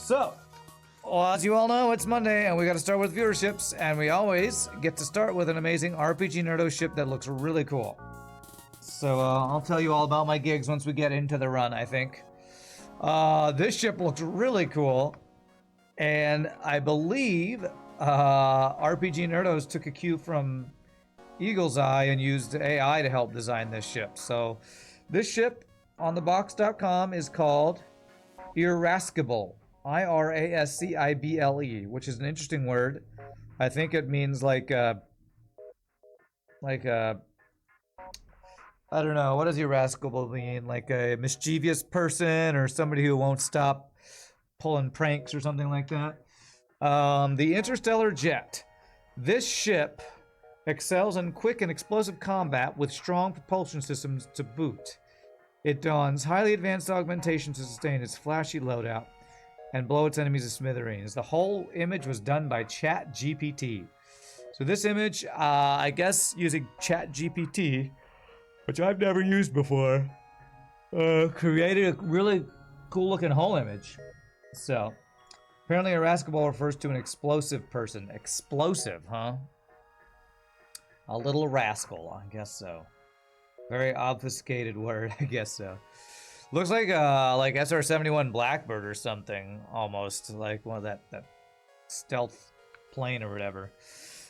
So, well, as you all know, it's Monday, and we got to start with viewerships, and we always get to start with an amazing RPGNerdos ship that looks really cool. So, I'll tell you all about my gigs once we get into the run, I think. This ship looks really cool, and I believe RPGNerdos took a cue from Eagle's Eye and used AI to help design this ship. So, this ship on the box.com is called Irascible. Irascible, which is an interesting word. I think it means like I don't know, what does irascible mean? Like a mischievous person or somebody who won't stop pulling pranks or something like that. The Interstellar Jet. This ship excels in quick and explosive combat with strong propulsion systems to boot. It dons highly advanced augmentation to sustain its flashy loadout and blow its enemies to smithereens. The whole image was done by ChatGPT. So this image, I guess using ChatGPT, which I've never used before, created a really cool looking whole image. So, apparently Irascible refers to an explosive person. Explosive, huh? A little rascal, I guess so. Very obfuscated word, I guess so. Looks like SR-71 Blackbird or something, almost like one of that stealth plane or whatever.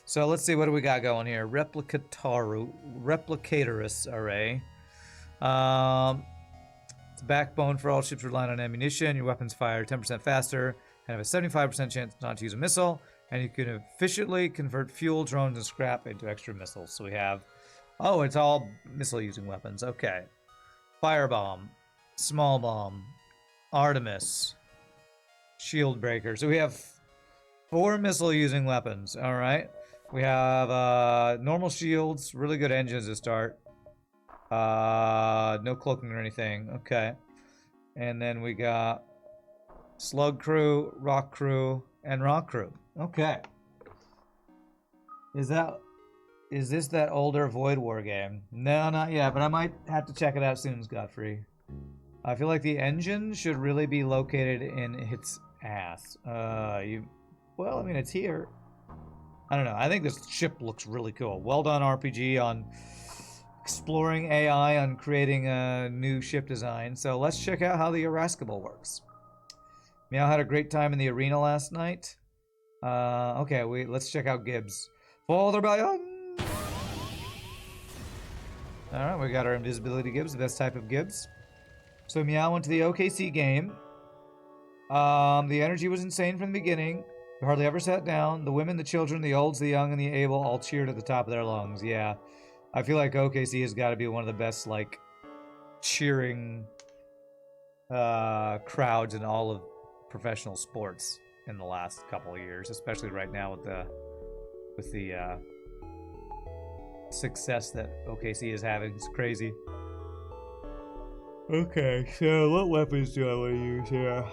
So let's see, what do we got going here? Replicatorus array. It's backbone for all ships relying on ammunition. Your weapons fire 10% faster and have a 75% chance not to use a missile. And you can efficiently convert fuel, drones, and scrap into extra missiles. So we have, oh, it's all missile-using weapons. Okay. Firebomb. Small bomb, Artemis, shield breaker. So we have 4 missile-using weapons. All right. We have normal shields, really good engines to start. No cloaking or anything. Okay. And then we got slug crew, rock crew, and rock crew. Okay. Is this that older Void War game? No, not yet, but I might have to check it out soon, Godfrey. I feel like the engine should really be located in its ass. Well, I mean, it's here. I don't know. I think this ship looks really cool. Well done, RPG, on exploring AI, on creating a new ship design. So let's check out how the Irascible works. Meow had a great time in the arena last night. Okay, let's check out Gibbs. For the rebellion! Alright, we got our invisibility Gibbs, the best type of Gibbs. So Meow went to the OKC game. The energy was insane from the beginning. We hardly ever sat down. The women, the children, the olds, the young, and the able all cheered at the top of their lungs. Yeah, I feel like OKC has got to be one of the best, like, cheering crowds in all of professional sports in the last couple of years, especially right now with the success that OKC is having. It's crazy. Okay, so what weapons do I want to use here?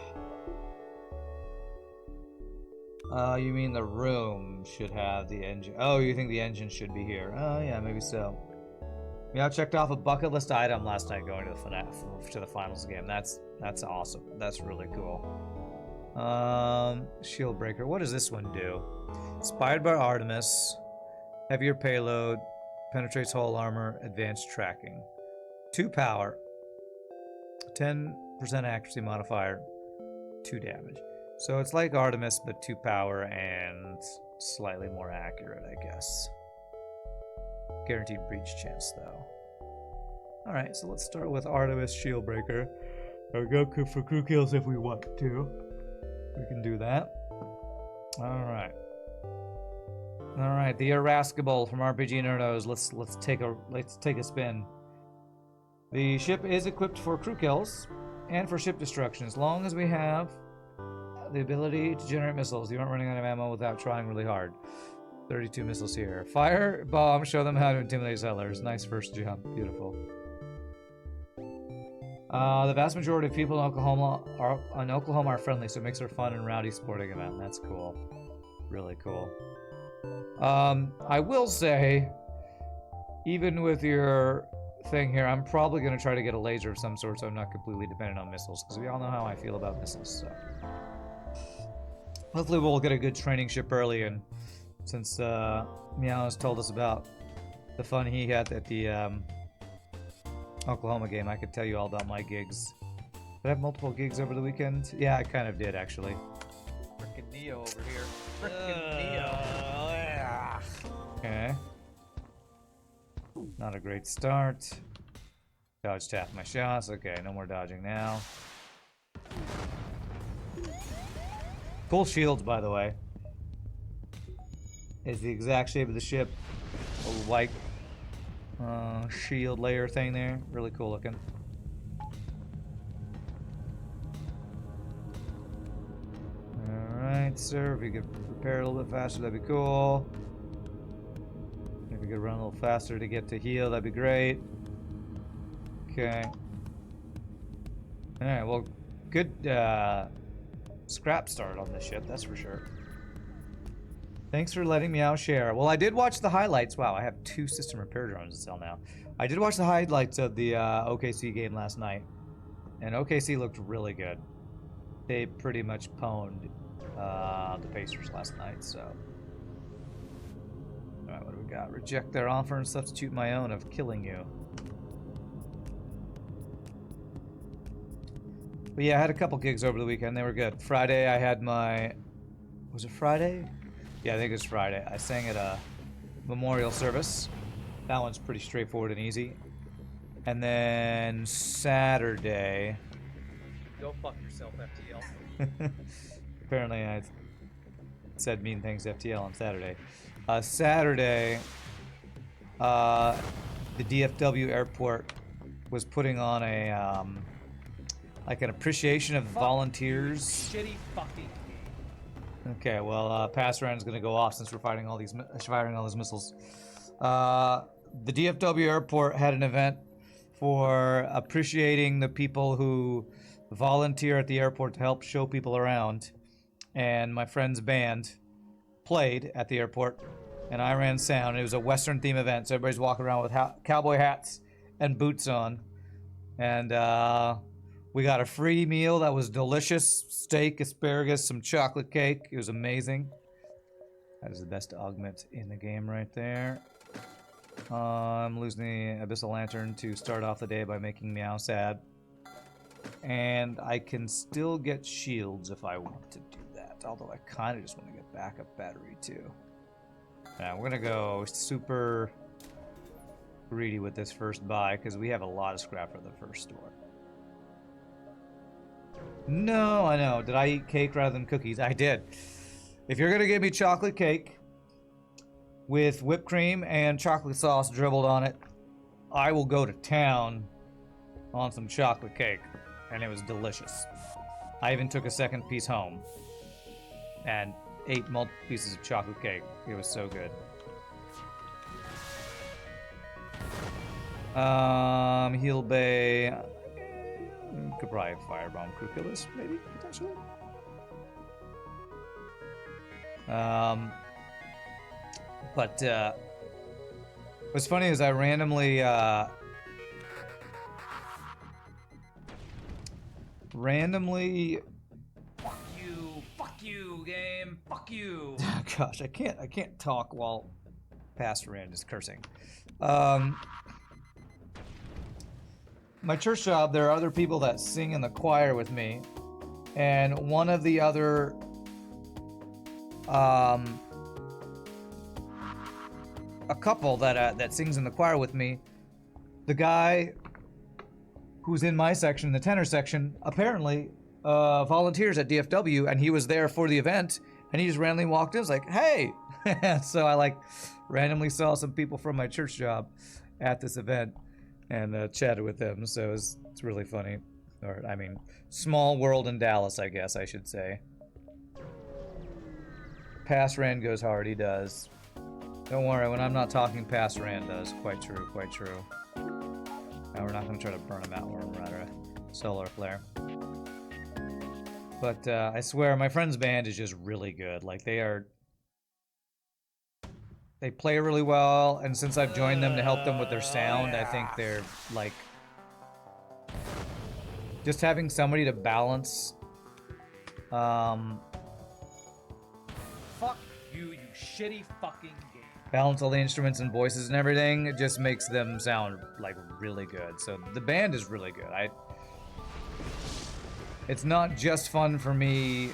You mean the room should have the engine? Oh, you think the engine should be here? Oh, yeah, maybe so. Yeah, I checked off a bucket list item last night going to the finals game. That's awesome. That's really cool. Shield breaker. What does this one do? Inspired by Artemis. Heavier payload. Penetrates hull armor. Advanced tracking. 2 power. 10% accuracy modifier, 2 damage. So it's like Artemis, but 2 power and slightly more accurate, I guess. Guaranteed breach chance, though. Alright, so let's start with Artemis Shield Breaker. Or go for crew kills if we want to. We can do that. Alright. Alright, the Irascible from RPGNerdos. Let's take a spin. The ship is equipped for crew kills and for ship destruction, as long as we have the ability to generate missiles. You aren't running out of ammo without trying really hard. 32 missiles here. Fire bomb, show them how to intimidate settlers. Nice first jump, beautiful. The vast majority of people in Oklahoma are friendly, so it makes for a fun and rowdy sporting event. That's cool. Really cool. I will say, even with your thing here, I'm probably going to try to get a laser of some sort so I'm not completely dependent on missiles, because we all know how I feel about missiles. So Hopefully we'll get a good training ship early, and since Meow has told us about the fun he had at the Oklahoma game, I could tell you all about my gigs. Did I have multiple gigs over the weekend? Yeah, I kind of did, actually. Frickin' Neo over here. Frickin' Neo. Okay. Not a great start. Dodged half my shots. Okay, no more dodging now. Cool shields, by the way. Is the exact shape of the ship. A white shield layer thing there. Really cool looking. Alright, sir. If we could prepare a little bit faster, that'd be cool. If we could run a little faster to get to heal, that'd be great. Okay. Alright, well, good scrap start on this ship, that's for sure. Thanks for letting me out share. Well, I did watch the highlights. Wow, I have 2 system repair drones to sell now. I did watch the highlights of the OKC game last night. And OKC looked really good. They pretty much pwned the Pacers last night, so. Alright, what do we got? Reject their offer and substitute my own of killing you. But yeah, I had a couple gigs over the weekend. They were good. Friday, I had my... Was it Friday? Yeah, I think it was Friday. I sang at a memorial service. That one's pretty straightforward and easy. And then Saturday... Go fuck yourself, FTL. Apparently I said mean things to FTL on Saturday. Saturday, the DFW airport was putting on a... like an appreciation of volunteers. Shitty fucking game. Okay, well, pass round's gonna go off since we're firing all these missiles. The DFW airport had an event for appreciating the people who volunteer at the airport to help show people around. And my friend's band played at the airport, and I ran sound. It was a Western theme event, so everybody's walking around with cowboy hats and boots on. And we got a free meal that was delicious. Steak, asparagus, some chocolate cake. It was amazing. That is the best augment in the game right there. I'm losing the Abyssal Lantern to start off the day by making Meow sad. And I can still get shields if I want to do that. Although I kind of just want to get backup battery too. Now we're going to go super greedy with this first buy because we have a lot of scrap for the first store. No, I know. Did I eat cake rather than cookies? I did. If you're going to give me chocolate cake with whipped cream and chocolate sauce dribbled on it, I will go to town on some chocolate cake. And it was delicious. I even took a second piece home and ate multiple pieces of chocolate cake. It was so good. Heal Bay. Could probably have firebomb crew killers, maybe, potentially. But what's funny is I randomly fuck you game, fuck you. Gosh, I can't talk while Pastor Rand is cursing. My church job, there are other people that sing in the choir with me, and one of the other a couple that sings in the choir with me, the guy who's in my section, the tenor section, apparently volunteers at DFW, and he was there for the event, and he just randomly walked in. I was like, hey! So I like randomly saw some people from my church job at this event and chatted with them, so it's really funny. Or, I mean, small world in Dallas, I guess I should say. Pass Rand goes hard, he does. Don't worry, when I'm not talking, Pass Rand does. Quite true, quite true. Now we're not going to try to burn him out, we're rather a solar flare. But I swear, my friend's band is just really good. Like, they play really well, and since I've joined them to help them with their sound, I think they're, like... Just having somebody to balance fuck you shitty fucking game. Balance all the instruments and voices and everything. It just makes them sound like really good. So the band is really good. It's not just fun for me.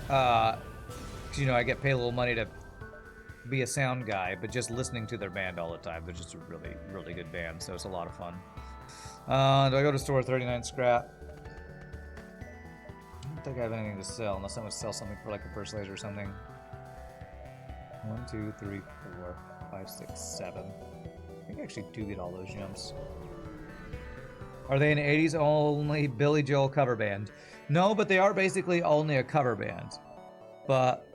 'Cause, you know, I get paid a little money to be a sound guy, but just listening to their band all the time. They're just a really, really good band, so it's a lot of fun. Do I go to store 39 scrap? I don't think I have anything to sell, unless I'm gonna sell something for like a burst laser or something. 1, 2, 3, 4, 5, 6, 7. I think I actually do get all those jumps. Are they an 80s only Billy Joel cover band? No, but they are basically only a cover band. But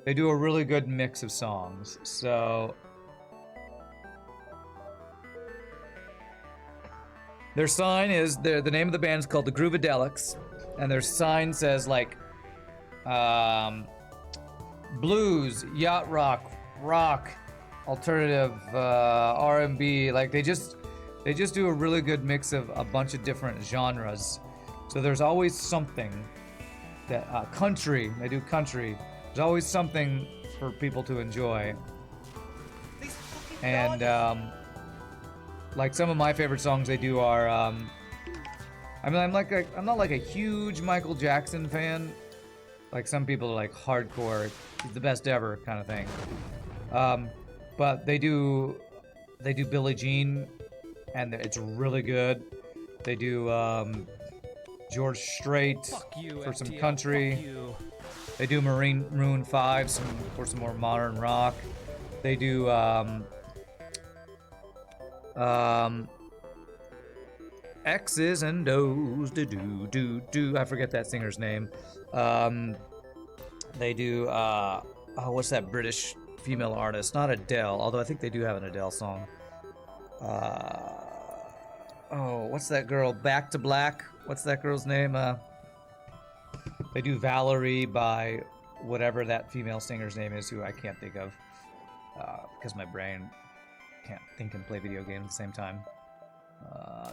they do a really good mix of songs. So their sign is, the name of the band is called the Groovedelics, and their sign says like blues, yacht rock, alternative, R&B. Like they just do a really good mix of a bunch of different genres. So there's always something that country. They do country. There's always something for people to enjoy. And like some of my favorite songs they do are I mean, I'm not like a huge Michael Jackson fan. Like some people are like hardcore, he's the best ever kind of thing. But they do Billie Jean, and it's really good. They do George Strait for some FTL, country. They do Maroon 5 for some more modern rock. They do X's and O's, do. I forget that singer's name. They do what's that British female artist? Not Adele, although I think they do have an Adele song. What's that girl? Back to Black. What's that girl's name? They do Valerie by whatever that female singer's name is, who I can't think of because my brain can't think and play video games at the same time.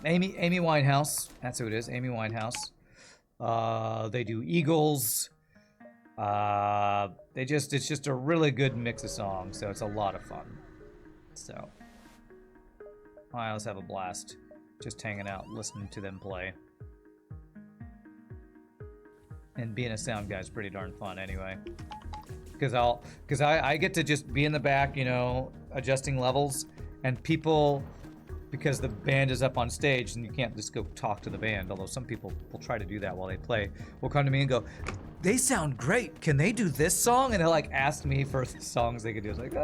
Amy Winehouse. That's who it is. Amy Winehouse. They do Eagles. It's just a really good mix of songs, so it's a lot of fun. So I always have a blast just hanging out, listening to them play. And being a sound guy is pretty darn fun anyway. Because I get to just be in the back, you know, adjusting levels, and people, because the band is up on stage and you can't just go talk to the band, although some people will try to do that while they play, will come to me and go, they sound great, can they do this song? And they'll like ask me for the songs they could do. It's like,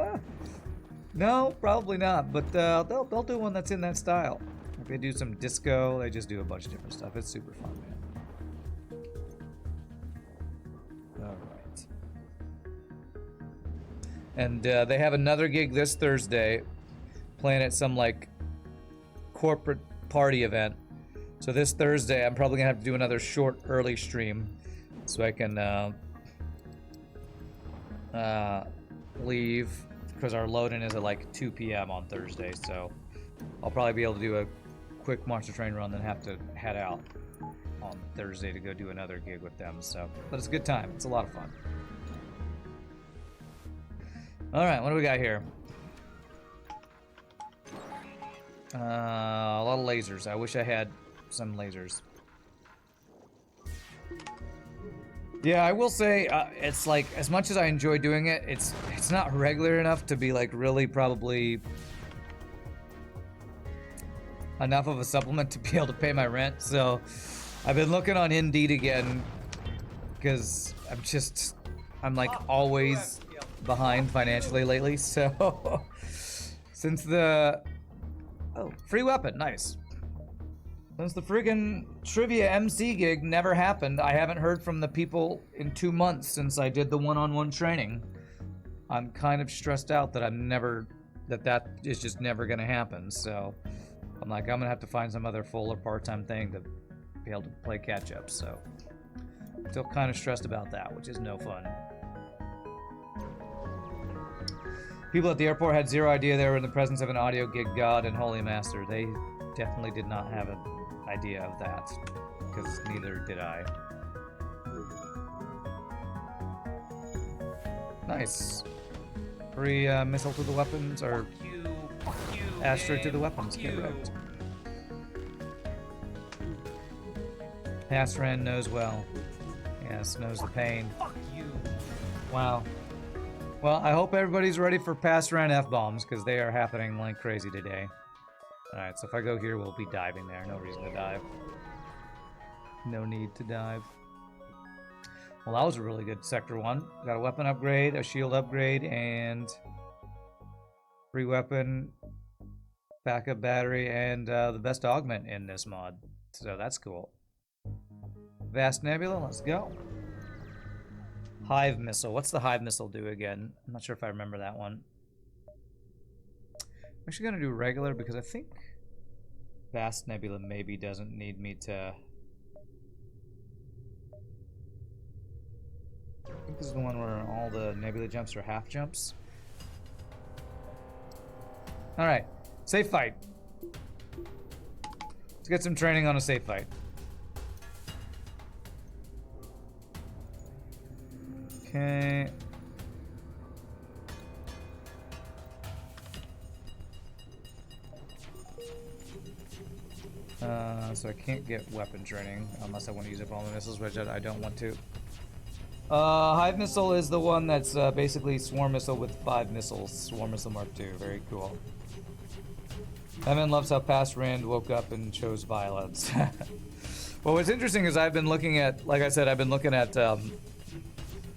no, probably not, but they'll do one that's in that style. If they do some disco, they just do a bunch of different stuff. It's super fun, man. All right. And they have another gig this Thursday, playing at some like corporate party event. So this Thursday, I'm probably gonna have to do another short early stream, so I can leave, because our load-in is at like 2 p.m. on Thursday. So I'll probably be able to do a quick Monster Train run, then have to head out on Thursday to go do another gig with them. So, but it's a good time. It's a lot of fun. All right, what do we got here? A lot of lasers. I wish I had some lasers. Yeah, I will say it's like, as much as I enjoy doing it, it's not regular enough to be like really probably enough of a supplement to be able to pay my rent. So I've been looking on Indeed again, because I'm like always behind financially lately. So since the free weapon, nice. Since the friggin' trivia MC gig never happened, I haven't heard from the people in 2 months since I did the one-on-one training. I'm kind of stressed out that that is just never gonna happen. So I'm like, I'm gonna have to find some other full or part-time thing to be able to play catch-up. So still kind of stressed about that, which is no fun. People at the airport had zero idea they were in the presence of an audio gig god and holy master. They definitely did not have an idea of that, because neither did I. Nice. Free missile to the weapons, or Fuck you, asteroid to the game, weapons. fuck Get you. wrecked. Pastran knows well. Yes, knows the pain. Fuck you. Wow. Well, I hope everybody's ready for Pastran F-bombs, because they are happening like crazy today. Alright, so if I go here, we'll be diving there. No reason to dive. No need to dive. Well, that was a really good Sector 1. Got a weapon upgrade, a shield upgrade, and free weapon, backup battery, and the best augment in this mod. So that's cool. Vast Nebula, let's go. Hive Missile. What's the Hive Missile do again? I'm not sure if I remember that one. I'm actually going to do regular because I think Vast Nebula maybe doesn't need me to... I think this is the one where all the Nebula jumps are half jumps. Alright, safe fight. Let's get some training on a safe fight. Okay. So I can't get weapon training unless I want to use up all the missiles, which I don't want to. Hive Missile is the one that's basically Swarm Missile with 5 missiles. Swarm Missile Mark II. Very cool. Evan loves how Past Rand woke up and chose violence. Well, what's interesting is I've been looking at, like I said, I've been looking at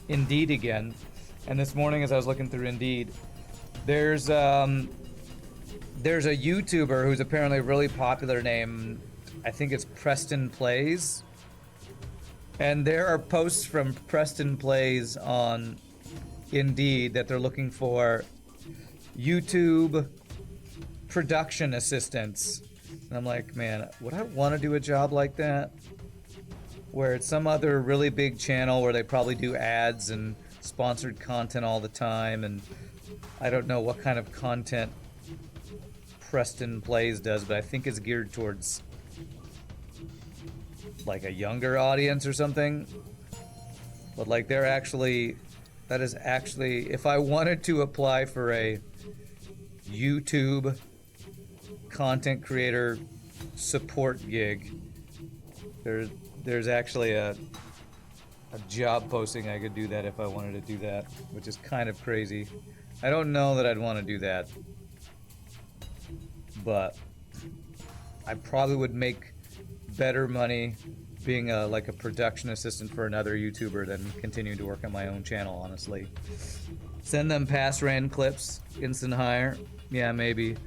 Indeed again. And this morning as I was looking through Indeed, there's a YouTuber who's apparently really popular named, I think it's Preston Plays. And there are posts from Preston Plays on Indeed that they're looking for YouTube production assistants. And I'm like, man, would I want to do a job like that? Where it's some other really big channel where they probably do ads and sponsored content all the time, and I don't know what kind of content Preston Plays does, but I think it's geared towards like a younger audience or something. But like they're actually, that is actually, if I wanted to apply for a YouTube content creator support gig, there's actually a job posting I could do that if I wanted to do that, which is kind of crazy. I don't know that I'd want to do that, but I probably would make better money being like a production assistant for another YouTuber than continuing to work on my own channel, honestly. Send them past ran clips, instant hire. Yeah, maybe.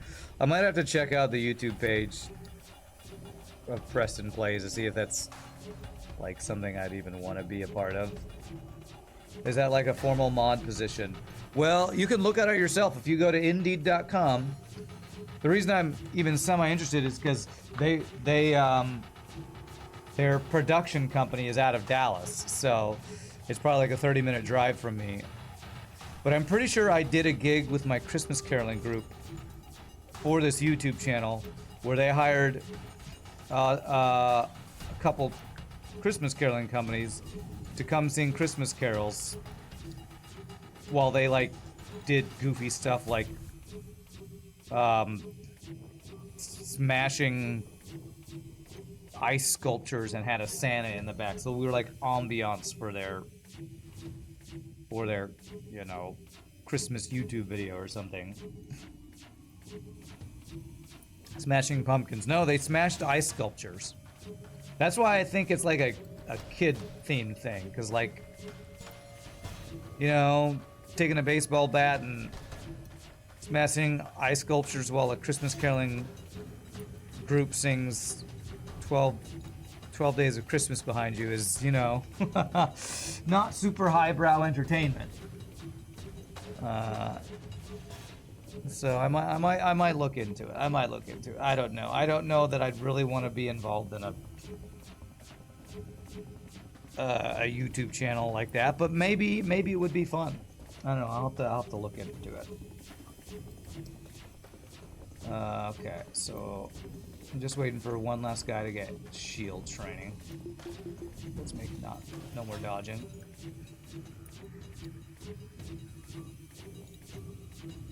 I might have to check out the YouTube page of Preston Plays to see if that's like something I'd even want to be a part of. Is that like a formal mod position? Well, you can look at it yourself. If you go to Indeed.com, the reason I'm even semi-interested is because their production company is out of Dallas, so it's probably like a 30-minute drive from me. But I'm pretty sure I did a gig with my Christmas caroling group for this YouTube channel where they hired a couple Christmas caroling companies to come sing Christmas carols while they like did goofy stuff like smashing ice sculptures and had a Santa in the back. So we were like ambiance for their you know, Christmas YouTube video or something. Smashing pumpkins. No, they smashed ice sculptures. That's why I think it's like a kid themed thing, because like, you know, taking a baseball bat and smashing ice sculptures while a Christmas caroling group sings 12 Days of Christmas behind you is, you know, not super highbrow entertainment. So I might look into it. I don't know. I don't know that I'd really want to be involved in a YouTube channel like that, but maybe it would be fun. I don't know. I'll have to look into it. Okay, so I'm just waiting for one last guy to get shield training. Let's make no more dodging.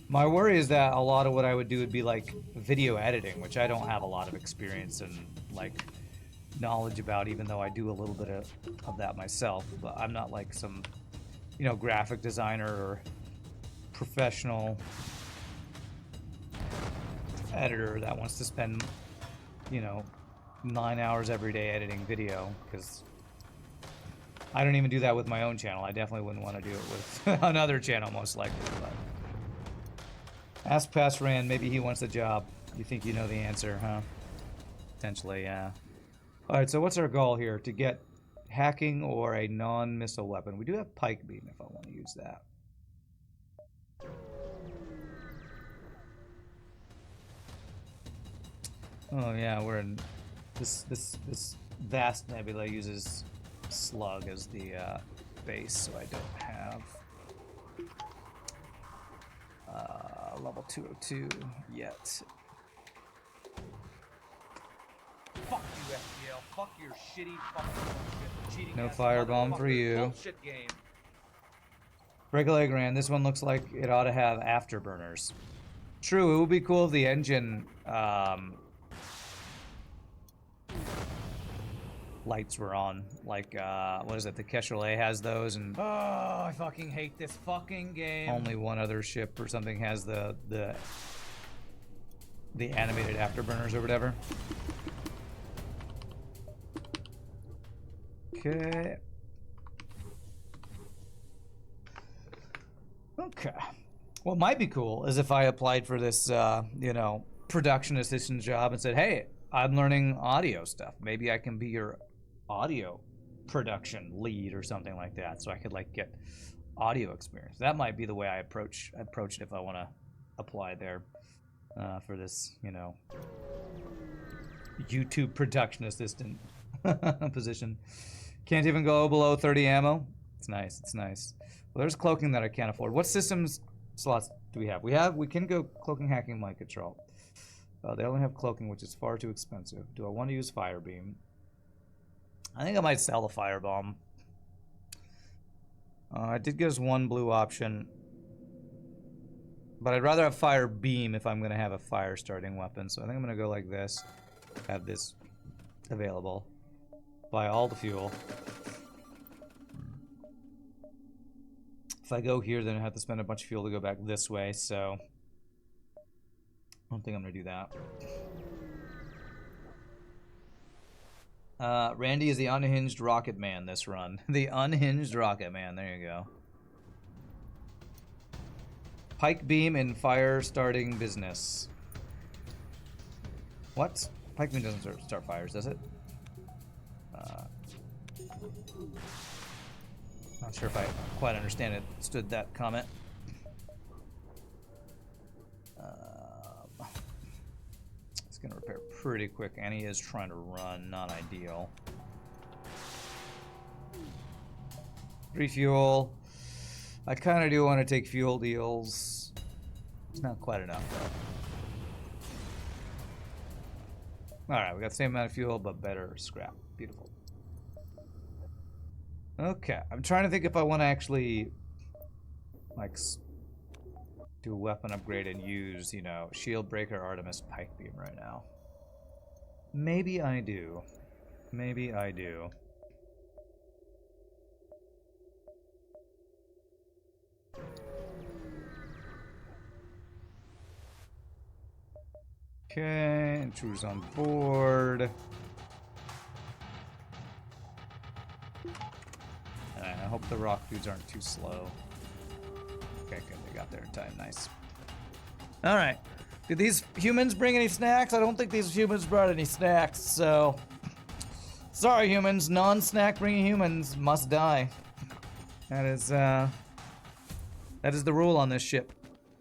My worry is that a lot of what I would do would be like video editing, which I don't have a lot of experience and like knowledge about, even though I do a little bit of that myself. But I'm not like some, you know, graphic designer or professional editor that wants to spend, you know, 9 hours every day editing video, because I don't even do that with my own channel. I definitely wouldn't want to do it with another channel, most likely. But ask Past Rand, maybe he wants the job. You think you know the answer, huh? Potentially, yeah. Alright, so what's our goal here? To get hacking or a non-missile weapon. We do have Pike Beam if I want to use that. Oh yeah, we're in this vast nebula uses Slug as the base, so I don't have level 202 yet. Fuck you, FTL. Fuck your shitty fucking bullshit. Cheating No ass firebomb for motherfucker you. Bullshit game. Regular Grand, this one looks like it ought to have afterburners. True, it would be cool if the engine lights were on. Like, what is it? The Keshelet has those, and Oh, I fucking hate this fucking game. only one other ship or something has the animated afterburners or whatever. Okay. Okay. What might be cool is if I applied for this, you know, production assistant job and said, hey, I'm learning audio stuff. Maybe I can be your audio production lead or something like that, so I could like get audio experience. That might be the way I approach it if I want to apply there for this, you know, YouTube production assistant position. Can't even go below 30 ammo. It's nice. It's nice. Well, there's cloaking that I can't afford. What systems slots do we have? We can go cloaking, hacking, mind control. They only have cloaking, which is far too expensive. Do I want to use fire beam? I think I might sell the firebomb. I did give us one blue option, but I'd rather have fire beam if I'm going to have a fire starting weapon. So I think I'm going to go like this. Have this available. Buy all the fuel. If I go here, then I have to spend a bunch of fuel to go back this way, so I don't think I'm going to do that. Randy is the unhinged rocket man this run. The unhinged rocket man, there you go. Pike beam and fire starting business. What? Pike beam doesn't start fires, does it? Not sure if I quite understood that comment. It's gonna repair pretty quick, and he is trying to run, not ideal. Refuel. I kind of do want to take fuel deals. It's not quite enough though. All right, we got the same amount of fuel, but better scrap. Beautiful. Okay, I'm trying to think if I want to actually, like, do a weapon upgrade and use, you know, Shield Breaker, Artemis, Pike Beam right now. Maybe I do. Maybe I do. Okay, intruders on board. I hope the rock dudes aren't too slow. Okay, good. They got there in time. Nice. Alright. Did these humans bring any snacks? I don't think these humans brought any snacks, so... Sorry, humans. Non-snack bringing humans must die. That is the rule on this ship.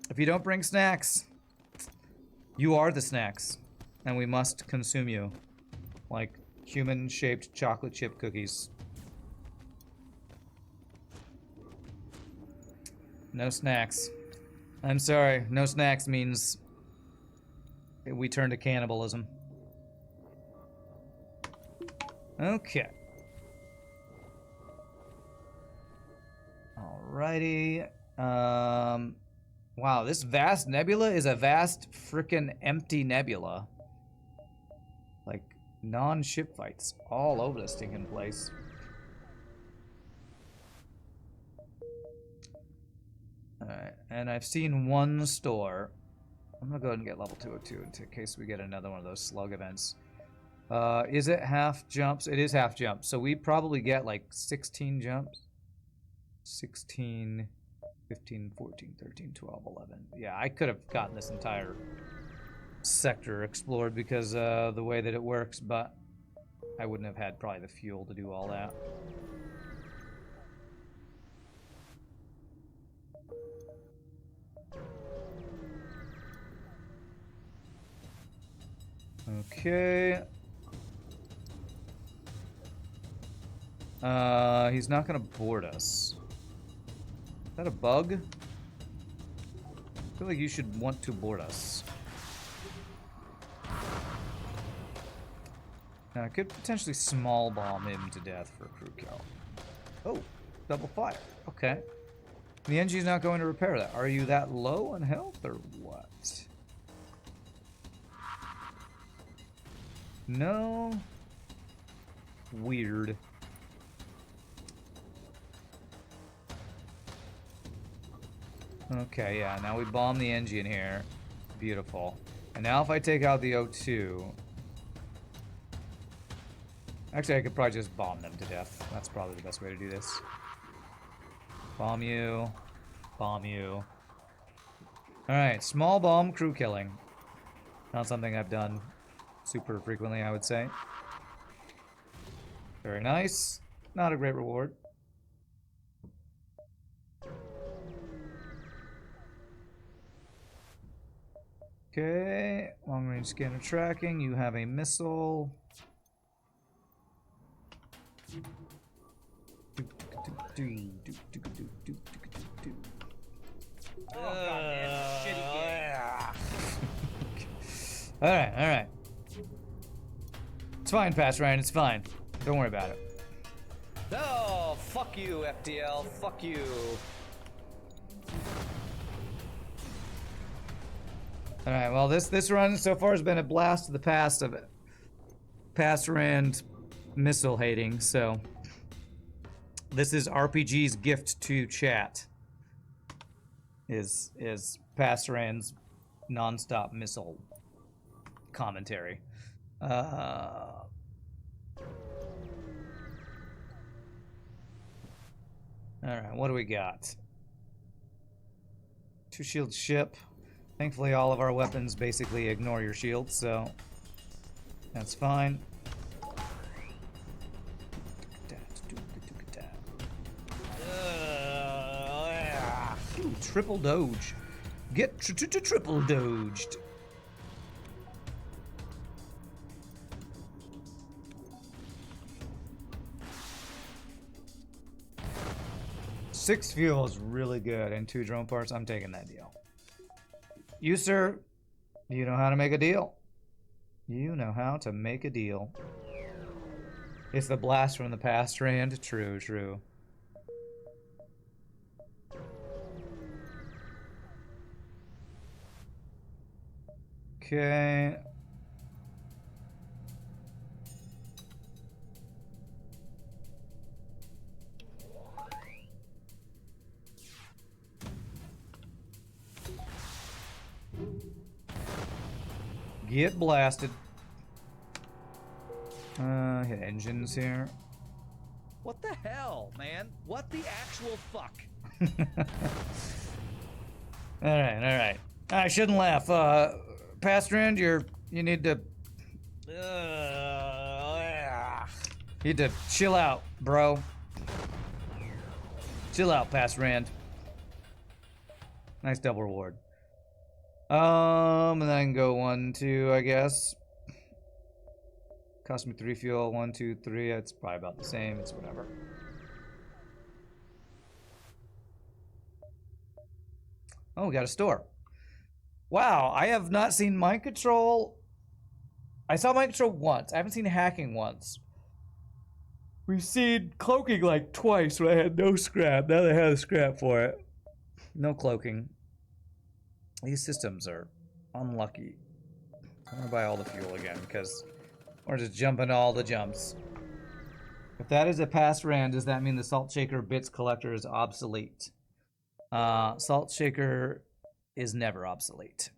If you don't bring snacks, you are the snacks. And we must consume you. Like human-shaped chocolate chip cookies. No snacks. I'm sorry, no snacks means we turn to cannibalism. Okay. Alrighty. Wow, this vast nebula is a vast frickin' empty nebula. Like, non-ship fights all over the stinking place. Alright, and I've seen one store. I'm gonna go ahead and get level 202 in case we get another one of those slug events. Is it half jumps? It is half jumps, so we probably get like 16 jumps. 16, 15, 14, 13, 12, 11. Yeah, I could have gotten this entire sector explored because the way that it works, but I wouldn't have had probably the fuel to do all that. Okay. He's not gonna board us. Is that a bug? I feel like you should want to board us. Now, I could potentially small bomb him to death for a crew kill. Oh, double fire. Okay. The engine's not going to repair that. Are you that low on health or what? No. Weird. Okay, yeah, now we bomb the engine here. Beautiful. And now if I take out the O2... Actually, I could probably just bomb them to death. That's probably the best way to do this. Bomb you. Bomb you. Alright, small bomb crew killing. Not something I've done super frequently, I would say. Very nice. Not a great reward. Okay, long range scanner tracking. You have a missile. Oh, goddamn shitty game. Alright, alright. It's fine, Pass Ryan, it's fine. Don't worry about it. Oh, fuck you, FTL. Fuck you. Alright, well this run so far has been a blast of the past of it. Pass Rand missile hating, so this is RPG's gift to chat. Is Pass Rand's non-stop missile commentary. Alright, what do we got? Two shield ship. Thankfully all of our weapons basically ignore your shield, so that's fine. Ooh, triple doge. Get triple doged. Six fuel is really good, and 2 drone parts. I'm taking that deal. You, sir, you know how to make a deal. You know how to make a deal. It's the blast from the past, Rand. True, true. Okay. Get blasted. Hit engines here. What the hell, man? What the actual fuck? Alright, alright. I shouldn't laugh. Pastrand, you need to chill out, bro. Chill out, Pastrand. Nice double reward. And then I can go 1, 2, I guess. Cost me 3 fuel, 1, 2, 3. It's probably about the same. It's whatever. Oh, we got a store. Wow, I have not seen mind control. I saw mind control once. I haven't seen hacking once. We've seen cloaking like twice when I had no scrap. Now they have a scrap for it. No cloaking. These systems are unlucky. I'm gonna buy all the fuel again because we're just jumping all the jumps. If that is a pass ran, does that mean the Salt Shaker Bits Collector is obsolete? Salt Shaker is never obsolete.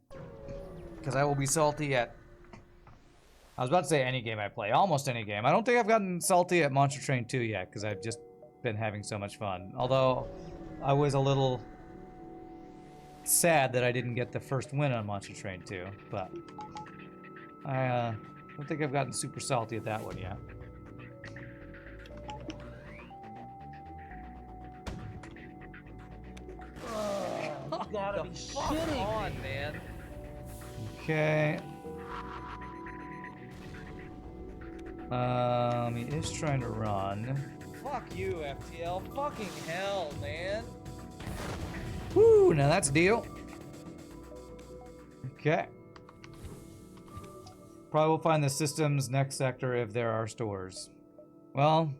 Because I will be salty at... I was about to say any game I play. Almost any game. I don't think I've gotten salty at Monster Train 2 yet, because I've just been having so much fun. Although, I was a little sad that I didn't get the first win on Monster Train 2. But, I don't think I've gotten super salty at that one yet. You gotta be shitting on, me. man. Okay. He is trying to run. Fuck you, FTL. Fucking hell, man. Woo, now that's a deal. Okay. Probably will find the system's next sector if there are stores. Well,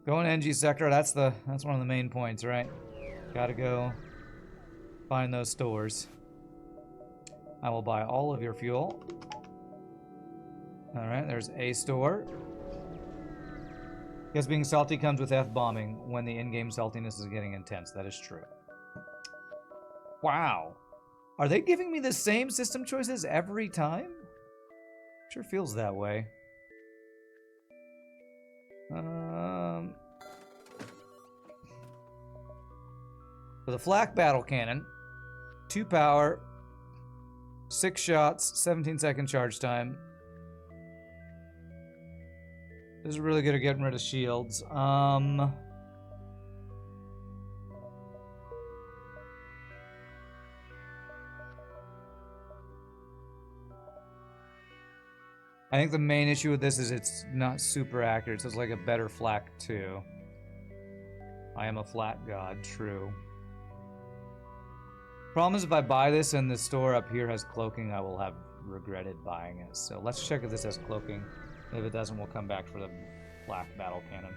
going to NG sector, that's one of the main points, right? Gotta go find those stores. I will buy all of your fuel. Alright, there's a store. Guess being salty comes with F-bombing when the in-game saltiness is getting intense. That is true. Wow. Are they giving me the same system choices every time? Sure feels that way. For the flak battle cannon, 2 power, 6 shots, 17-second charge time. This is really good at getting rid of shields. I think the main issue with this is it's not super accurate, so it's like a better flak too. I am a flak god, true. Problem is if I buy this and the store up here has cloaking, I will have regretted buying it. So let's check if this has cloaking. If it doesn't, we'll come back for the black battle cannon.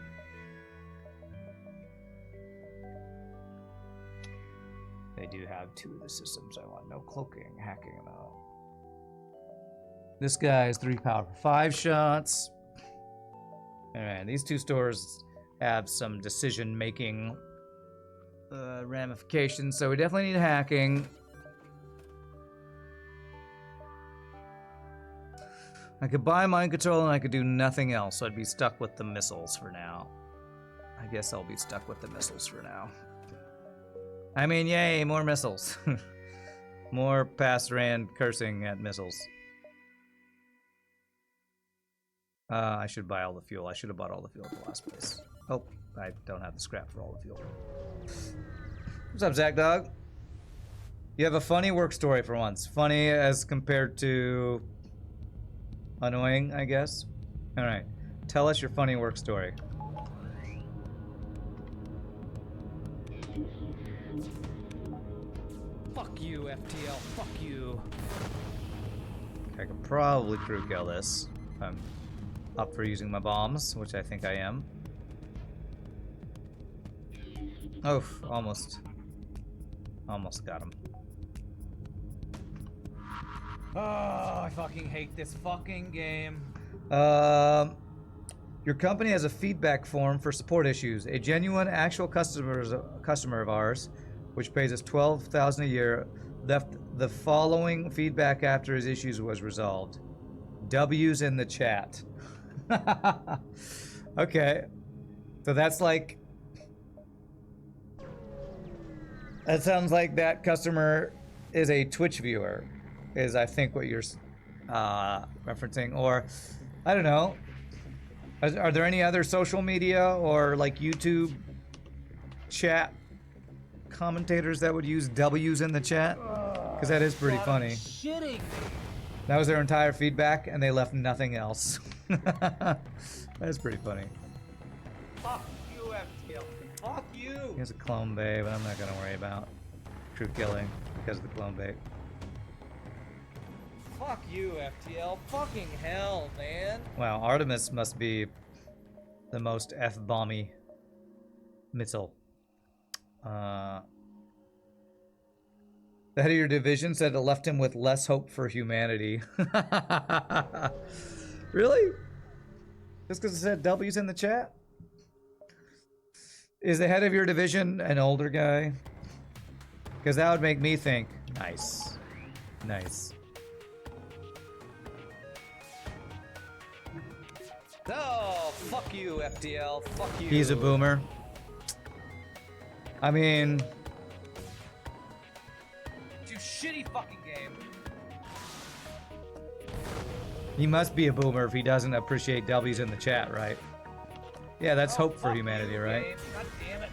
They do have 2 of the systems I want. No cloaking, hacking them out. This guy is 3 power for 5 shots. Alright, these 2 stores have some decision-making ramifications, so we definitely need hacking. I could buy mind control and I could do nothing else, so I'd be stuck with the missiles for now. I guess I'll be stuck with the missiles for now. I mean, yay, more missiles. More past Rand cursing at missiles. I should buy all the fuel. I should have bought all the fuel at the last place. Oh, I don't have the scrap for all the fuel. What's up, Zach Dog? You have a funny work story for once. Funny as compared to... annoying, I guess. Alright. Tell us your funny work story. Fuck you, FTL. Fuck you. I could probably crew kill this. If I'm up for using my bombs, which I think I am. Oh, almost. Almost got him. Oh, I fucking hate this fucking game. Your company has a feedback form for support issues. A genuine, actual customer of ours, which pays us $12,000 a year, left the following feedback after his issues was resolved. W's in the chat. Okay, so that's like. That sounds like that customer is a Twitch viewer. Is I think what you're referencing, or I don't know. Are there any other social media or like YouTube chat commentators that would use W's in the chat? Because that is pretty funny. Shitting me. That was their entire feedback, and they left nothing else. That's pretty funny. Fuck you, FTL. Fuck you. Here's a clone bay, but I'm not gonna worry about crew killing because of the clone bay. Fuck you, FTL. Fucking hell, man. Wow, Artemis must be the most F-bomby missile. The head of your division said it left him with less hope for humanity. Really? Just because it said W's in the chat? Is the head of your division an older guy? Because that would make me think, nice. Nice. Oh, fuck you, FTL. Fuck you. He's a boomer. I mean... It's your shitty fucking game. He must be a boomer if he doesn't appreciate W's in the chat, right? Yeah, that's hope for fuck humanity, you, right? game. God damn it.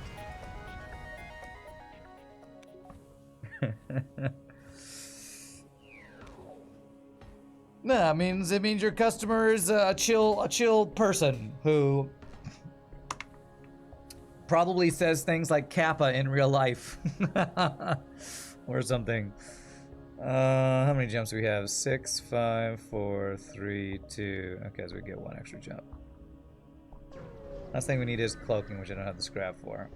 Nah, it means your customer is a chill person who probably says things like Kappa in real life or something. How many jumps do we have? 6, 5, 4, 3, 2. Okay, so we get 1 extra jump. Last thing we need is cloaking, which I don't have the scrap for.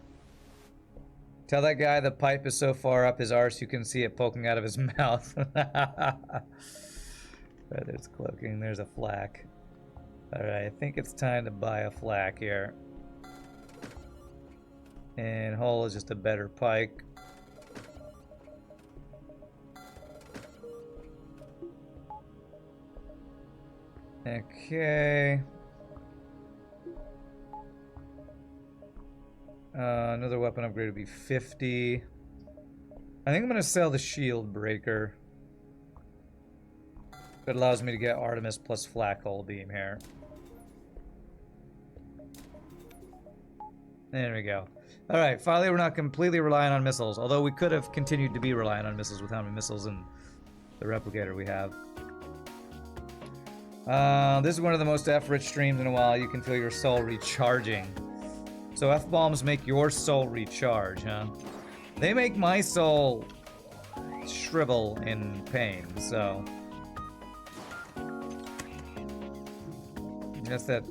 Tell that guy the pipe is so far up his arse you can see it poking out of his mouth. Right, there's cloaking, there's a flak. Alright, I think it's time to buy a flak here. And hull is just a better pike. Okay. Another weapon upgrade would be 50. I think I'm gonna sell the shield breaker. That allows me to get Artemis plus flak hull beam here. There we go. Alright, finally we're not completely relying on missiles, although we could have continued to be relying on missiles with how many missiles in the replicator we have. This is one of the most F-rich streams in a while. You can feel your soul recharging. So F-bombs make your soul recharge, huh? They make my soul shrivel in pain, so... I guess that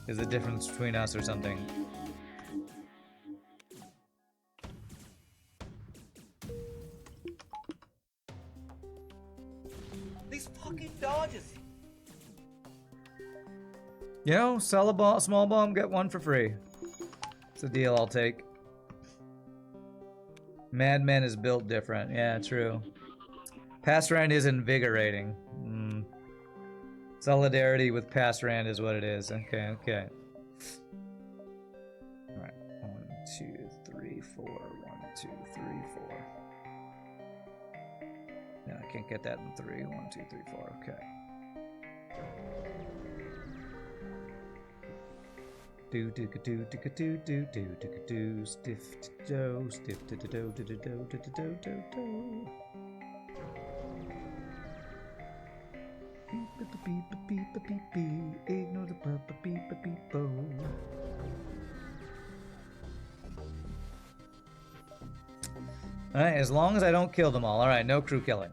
is the difference between us or something. These fucking dodges. You know, sell a small bomb, get 1 for free. It's a deal I'll take. Mad Men is built different. Yeah, true. Passerand is invigorating. Solidarity with Passerand is what it is. Okay, okay. Alright. 1, 2, 3, 4. 1, 2, 3, 4. No, I can't get that in 3. 1, 2, 3, 4. Okay. Do do do do do do do do do stiff do stiff do do do do do do do do do. Beep beep beep beep beep beep. Ignore the beep beep beep bo. All right, as long as I don't kill them all. All right, no crew killing.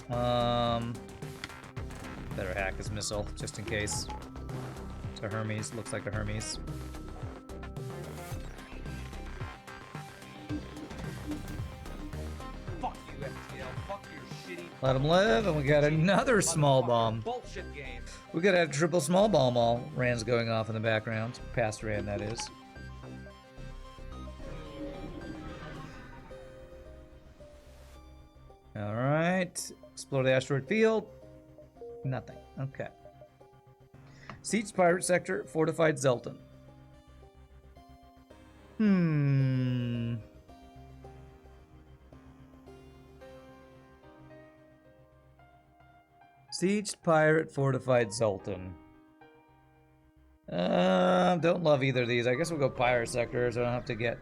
Better hack his missile just in case. It's a Hermes. Looks like a Hermes. Fuck you, FTL. Fuck your shitty. Let him live, and we got another small bomb. Bullshit game. We got a triple small bomb. All Rand's going off in the background. Past Rand, that is. All right. Explore the asteroid field. Nothing. Okay. Siege Pirate Sector, Fortified Zelton. Siege Pirate, Fortified Zoltan. Don't love either of these. I guess we'll go Pirate Sector so I don't have to get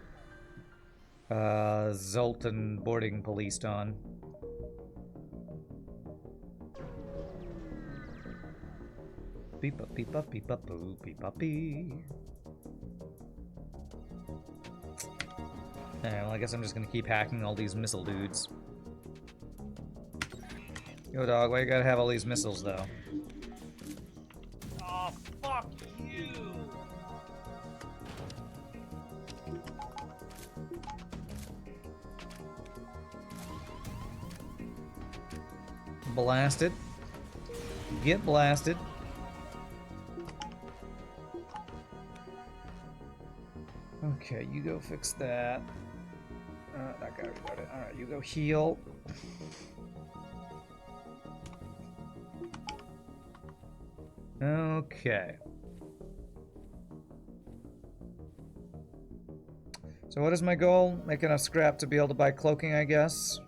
Zoltan boarding policed on. Beep up, beep up, beep up, boo, beep up, bee. Alright, well, I guess I'm just gonna keep hacking all these missile dudes. Yo, dog, why you gotta have all these missiles, though? Oh, fuck you. blasted. Get blasted. Okay, you go fix that. That guy got it. Alright, you go heal. Okay. So what is my goal? Make enough scrap to be able to buy cloaking, I guess.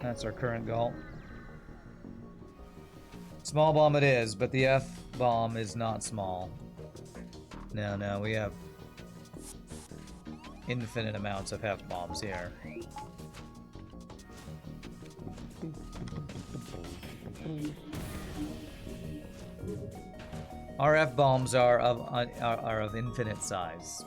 That's our current goal. Small bomb it is, but the F-bomb is not small. No, we have infinite amounts of F-bombs here. Our F-bombs are of infinite size.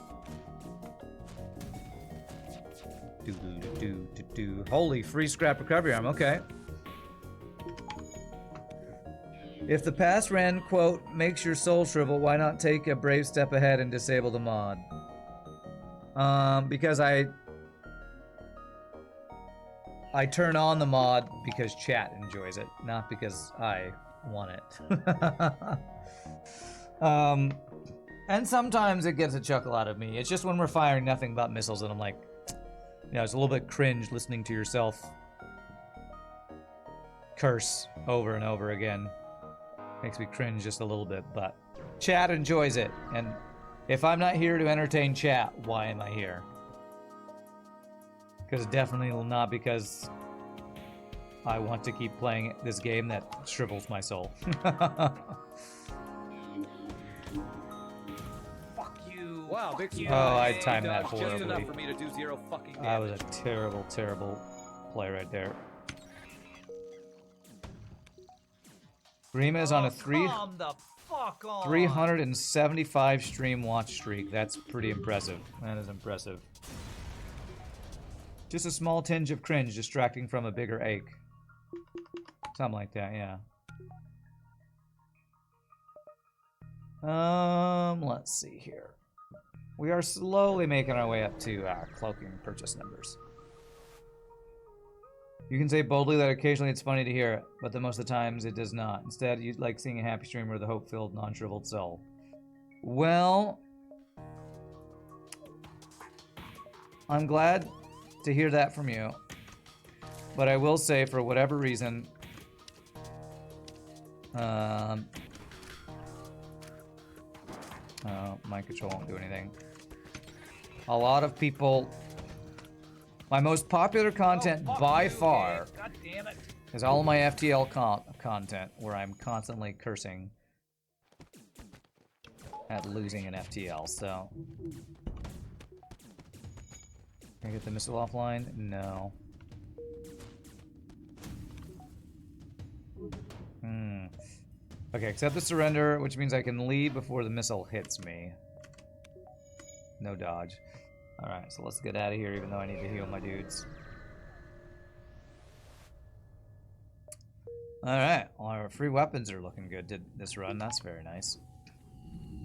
Holy, free scrap recovery arm, okay. If the pass ran, quote, makes your soul shrivel, why not take a brave step ahead and disable the mod? Because I turn on the mod because chat enjoys it, not because I want it. And sometimes it gets a chuckle out of me. It's just when we're firing nothing but missiles and I'm like, you know, it's a little bit cringe listening to yourself curse over and over again. Makes me cringe just a little bit, but chat enjoys it. And if I'm not here to entertain chat, why am I here? Because definitely not because I want to keep playing this game that shrivels my soul. Wow, big you. Oh, I timed that Just enough horribly. for me to do 0 fucking damage. That was a terrible, terrible play right there. Grima is on a Calm the fuck on. 375 stream watch streak. That's pretty impressive. That is impressive. Just a small tinge of cringe distracting from a bigger ache. Something like that, yeah. Let's see here. We are slowly making our way up to our cloaking purchase numbers. You can say boldly that occasionally it's funny to hear it, but most of the times it does not. Instead, you like seeing a happy streamer with a hope-filled, non-shriveled soul. Well, I'm glad to hear that from you, but I will say, for whatever reason, my control won't do anything. A lot of people... My most popular content by far God damn it. is all of my FTL content, where I'm constantly cursing at losing an FTL, so... Can I get the missile offline? No. Okay, accept the surrender, which means I can leave before the missile hits me. No dodge. Alright, so let's get out of here, even though I need to heal my dudes. Alright, well, our free weapons are looking good this run. That's very nice.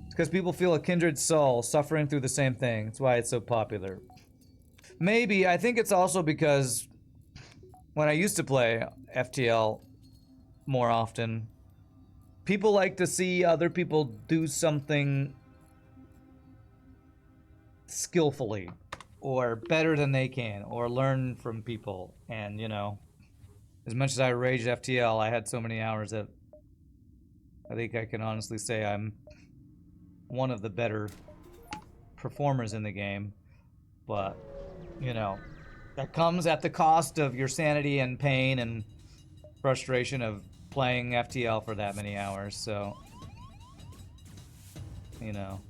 It's because people feel a kindred soul suffering through the same thing. That's why it's so popular. Maybe, I think it's also because when I used to play FTL more often, people like to see other people do something skillfully or better than they can, or learn from people. And, you know, as much as I raged FTL, I had so many hours that I think I can honestly say I'm one of the better performers in the game. But, you know, that comes at the cost of your sanity and pain and frustration of playing FTL for that many hours, so, you know.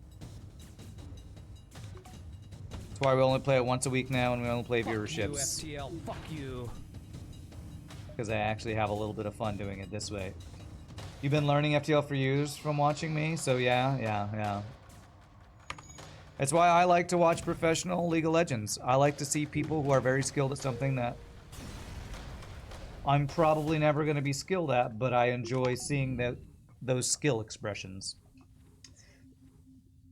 That's why we only play it once a week now, and we only play viewerships. Fuck you, FTL. Fuck you. Because I actually have a little bit of fun doing it this way. You've been learning FTL for years from watching me, so yeah. That's why I like to watch professional League of Legends. I like to see people who are very skilled at something that I'm probably never going to be skilled at, but I enjoy seeing those skill expressions.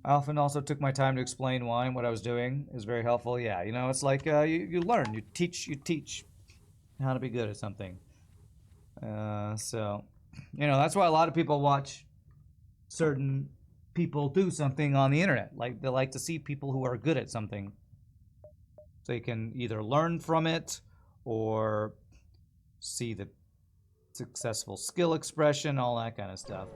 I often also took my time to explain why and what I was doing. It was very helpful. Yeah, you know, it's like you learn, you teach. how to be good at something. So, you know, that's why a lot of people watch certain people do something on the internet. Like, they like to see people who are good at something, so you can either learn from it or see the successful skill expression, all that kind of stuff.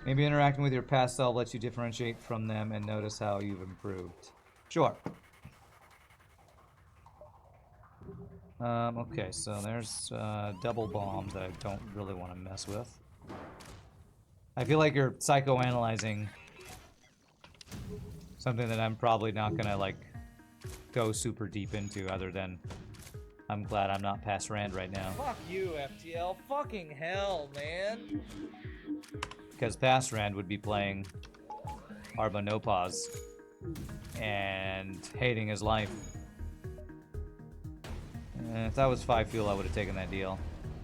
Maybe interacting with your past self lets you differentiate from them and notice how you've improved. Sure. Okay, so there's double bombs that I don't really want to mess with. I feel like you're psychoanalyzing something that I'm probably not gonna, like, go super deep into, other than I'm glad I'm not past Rand right now. Fuck you, FTL. Fucking hell, man. Because past Rand would be playing Hard Mode No Pause and hating his life. If that was 5 fuel, I would have taken that deal.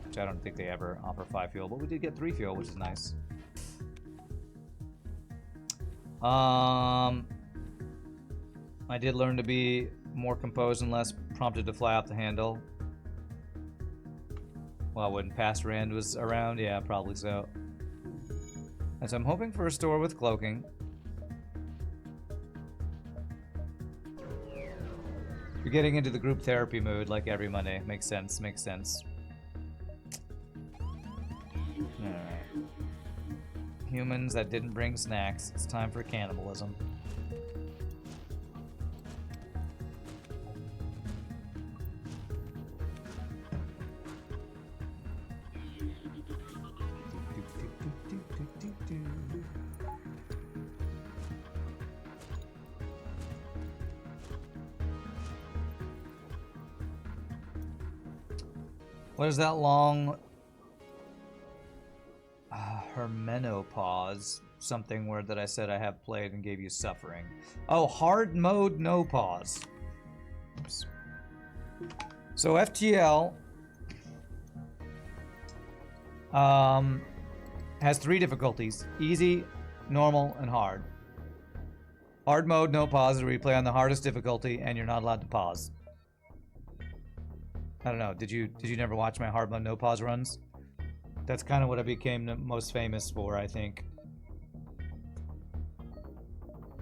Which I don't think they ever offer 5 fuel, but we did get 3 fuel, which is nice. I did learn to be more composed and less prompted to fly off the handle. Well, when past Rand was around, yeah, probably so. And so I'm hoping for a store with cloaking. You're getting into the group therapy mood like every Monday. Makes sense, makes sense. Alright. Humans that didn't bring snacks. It's time for cannibalism. What is that long hermenopause? Something word that I said I have played and gave you suffering. Oh, hard mode, no pause. Oops. So FTL has 3 difficulties: easy, normal, and hard. Hard mode, no pause is where you play on the hardest difficulty and you're not allowed to pause. I don't know. Did you never watch my hard mode no pause runs? That's kind of what I became the most famous for, I think.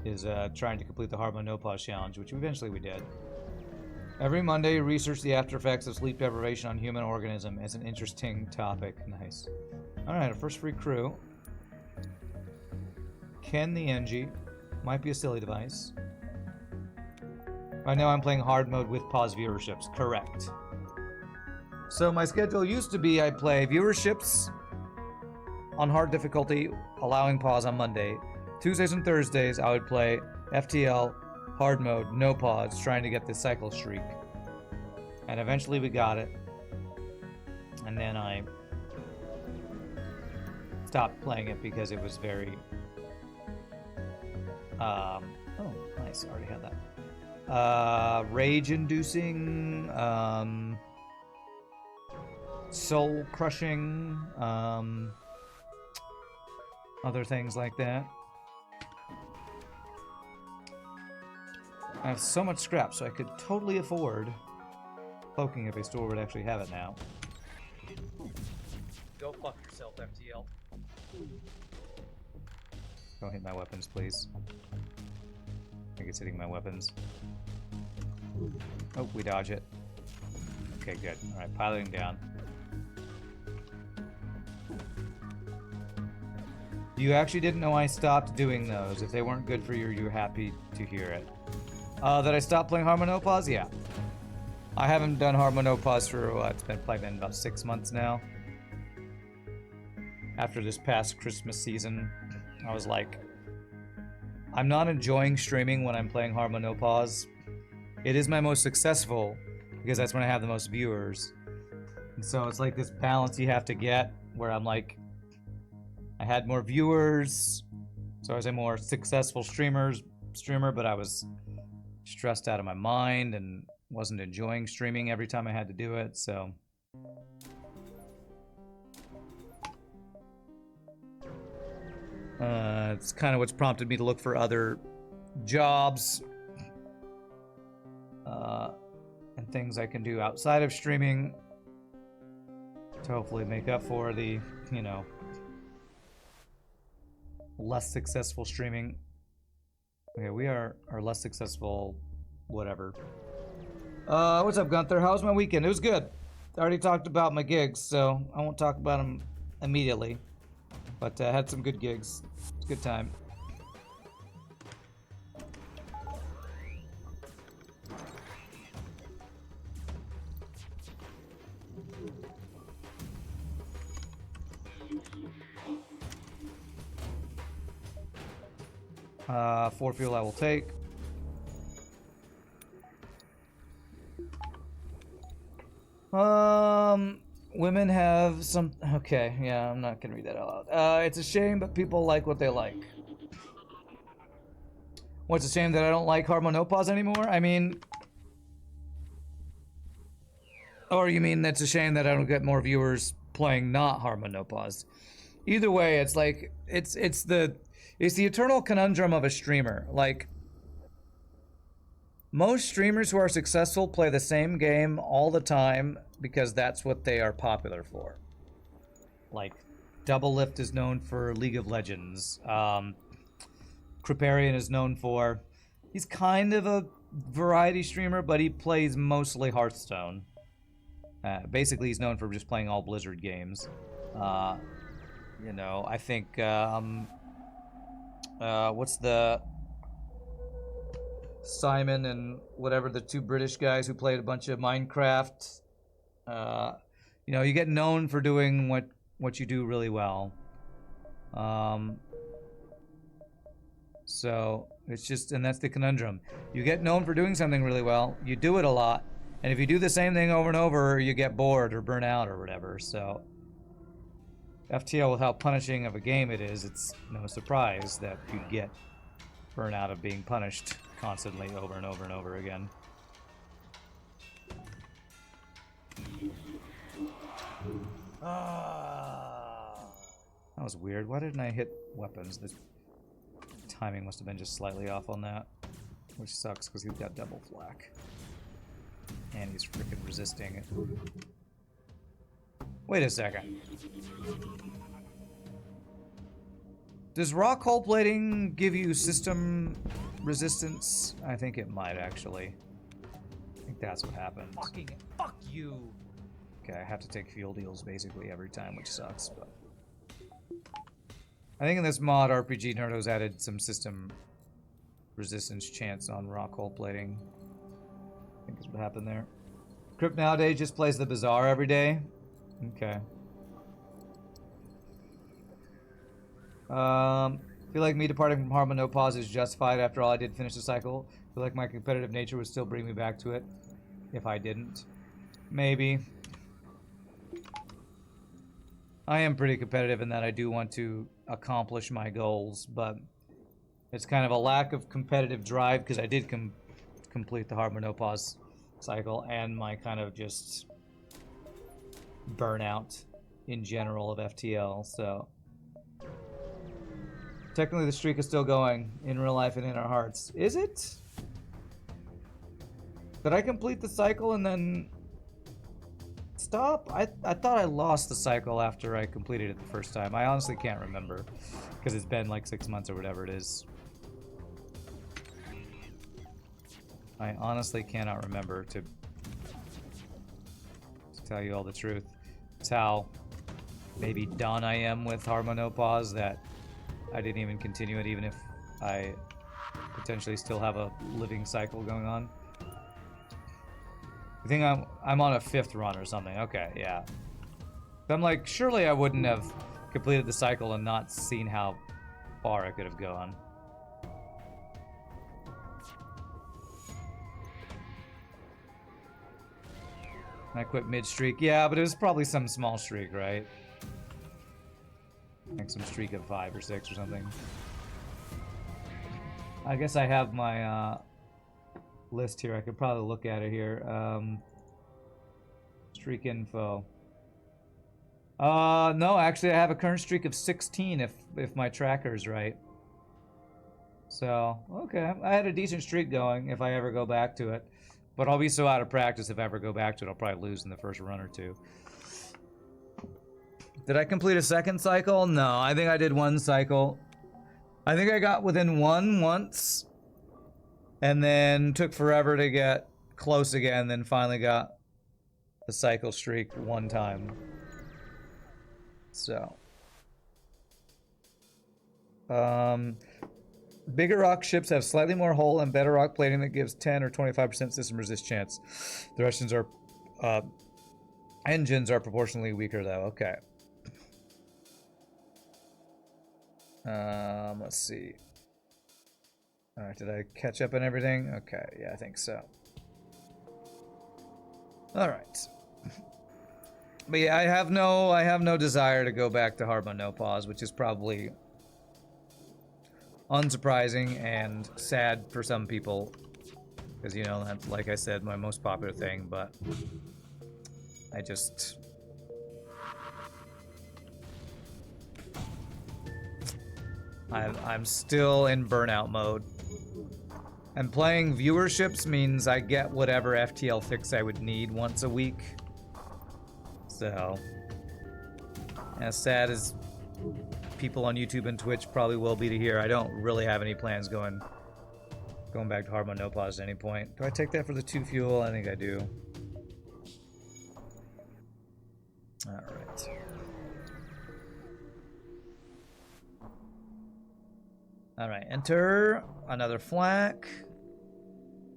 Is trying to complete the hard mode no pause challenge, which eventually we did. Every Monday, research the after effects of sleep deprivation on human organism. It's an interesting topic. Nice. All right, our first free crew. Ken the NG. Might be a silly device. Right now I'm playing hard mode with pause viewerships. Correct. So my schedule used to be I'd play viewerships on hard difficulty, allowing pause on Monday. Tuesdays and Thursdays I would play FTL hard mode, no pause, trying to get the cycle streak. And eventually we got it. And then I stopped playing it because it was very... oh, nice, I already had that. Rage-inducing, soul-crushing, other things like that. I have so much scrap, so I could totally afford cloaking if a store would actually have it now. Go fuck yourself, FTL. Don't hit my weapons, please. I think it's hitting my weapons. Oh, we dodge it. Okay, good. Alright, piloting down. You actually didn't know I stopped doing those. If they weren't good for you, you're happy to hear it. That I stopped playing Hard Mode No Pause? Yeah. I haven't done Hard Mode No Pause for, it's been probably been about 6 months now. After this past Christmas season, I was like, I'm not enjoying streaming when I'm playing Hard Mode No Pause. It is my most successful, because that's when I have the most viewers. And so it's like this balance you have to get, where I'm like, I had more viewers, so I was a more successful streamer, but I was stressed out of my mind and wasn't enjoying streaming every time I had to do it, so... it's kind of what's prompted me to look for other jobs and things I can do outside of streaming to hopefully make up for the, you know, less successful streaming. Okay, we are less successful, whatever. What's up, Gunther? How was my weekend? It was good. I already talked about my gigs, so I won't talk about them immediately. But I had some good gigs. It's a good time. 4 fuel I will take. Women have some... Okay, yeah, I'm not gonna read that out loud. It's a shame, but people like what they like. What's a shame that I don't like hard mode no pause anymore? I mean... Or you mean it's a shame that I don't get more viewers playing not hard mode no pause? Either way, it's like... It's the eternal conundrum of a streamer. Like... Most streamers who are successful play the same game all the time because that's what they are popular for. Like, Double Lift is known for League of Legends. Kriparian is known for... He's kind of a variety streamer, but he plays mostly Hearthstone. Basically, he's known for just playing all Blizzard games. You know, I think... what's the... Simon and whatever, the two British guys who played a bunch of Minecraft. You know, you get known for doing what you do really well. So it's just, and that's the conundrum. You get known for doing something really well, you do it a lot, and if you do the same thing over and over, you get bored or burn out or whatever. So FTL, with how punishing of a game it is, it's no surprise that you get burnout of being punished constantly over and over and over again. That was weird. Why didn't I hit weapons? The timing must have been just slightly off on that, which sucks because he's got double flak. And he's freaking resisting it. Wait a second. Does rock hull plating give you system resistance? I think it might, actually. I think that's what happens. Fucking fuck you. Okay, I have to take fuel deals basically every time, which sucks, but... I think in this mod, RPGNerdos added some system resistance chance on rock hull plating. I think that's what happened there. Crypt nowadays just plays the Bazaar every day. Okay. Feel like me departing from Hard Mode No Pause is justified. After all, I did finish the cycle. Feel like my competitive nature would still bring me back to it if I didn't. Maybe. I am pretty competitive in that I do want to accomplish my goals, but it's kind of a lack of competitive drive because I did complete the Hard Mode No Pause cycle, and my kind of just burnout in general of FTL, so... Technically, the streak is still going in real life and in our hearts. Is it? Did I complete the cycle and then stop? I thought I lost the cycle after I completed it the first time. I honestly can't remember because it's been like 6 months or whatever it is. I honestly cannot remember to tell you all the truth. It's how maybe done I am with Hard Mode No Pause that I didn't even continue it, even if I potentially still have a living cycle going on. I think I'm on a 5th run or something. Okay, yeah. I'm like, surely I wouldn't have completed the cycle and not seen how far I could have gone. I quit mid-streak. Yeah, but it was probably some small streak, right? Like some streak of 5 or 6 or something. I guess I have my list here. I could probably look at it here. Streak info. No, actually I have a current streak of 16 if my tracker's right. So, okay. I had a decent streak going if I ever go back to it. But I'll be so out of practice if I ever go back to it, I'll probably lose in the first run or two. Did I complete a second cycle? No, I think I did one cycle. I think I got within one once, and then took forever to get close again, then finally got the cycle streak one time. So. Bigger rock ships have slightly more hull and better rock plating that gives 10 or 25% system resist chance. The Russians are, engines are proportionally weaker though. Okay. Let's see. Alright, did I catch up on everything? Okay, yeah, I think so. Alright. But yeah, I have no desire to go back to Hard Mode No Pause, which is probably unsurprising and sad for some people, because, you know, that's, like I said, my most popular thing, but I just... I'm still in burnout mode. And playing viewerships means I get whatever FTL fix I would need once a week. So, as sad as people on YouTube and Twitch probably will be to hear, I don't really have any plans going back to Hard Mode No Pause at any point. Do I take that for the 2 fuel? I think I do. Alright. Alright, enter another flak.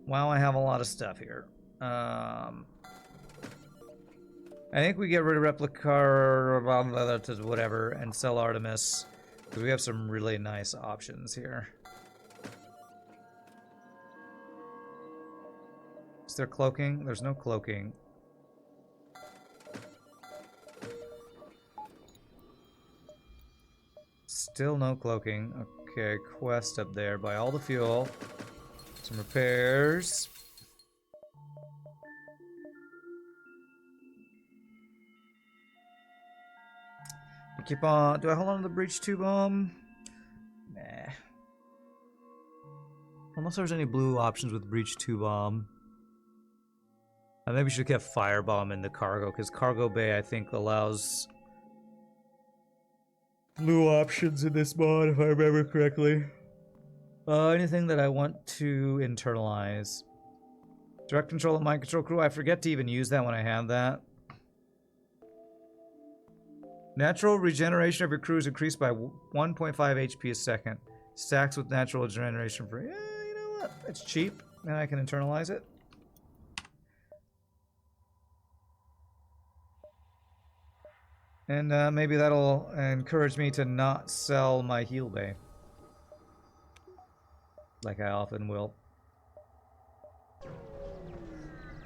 Wow, I have a lot of stuff here. I think we get rid of Replicator, whatever, and sell Artemis, because we have some really nice options here. Is there cloaking? There's no cloaking. Still no cloaking. Okay, quest up there. Buy all the fuel. Some repairs. Keep on. Do I hold on to the breach 2 bomb? Nah. Unless there's any blue options with breach 2 bomb. I maybe should have kept firebomb in the cargo, because cargo bay I think allows blue options in this mod, if I remember correctly. Anything that I want to internalize. Direct control of mind control crew. I forget to even use that when I have that. Natural regeneration of your crew is increased by 1.5 HP a second. Stacks with natural regeneration for... Yeah, you know what? It's cheap, and I can internalize it. And maybe that'll encourage me to not sell my heal bay. Like I often will.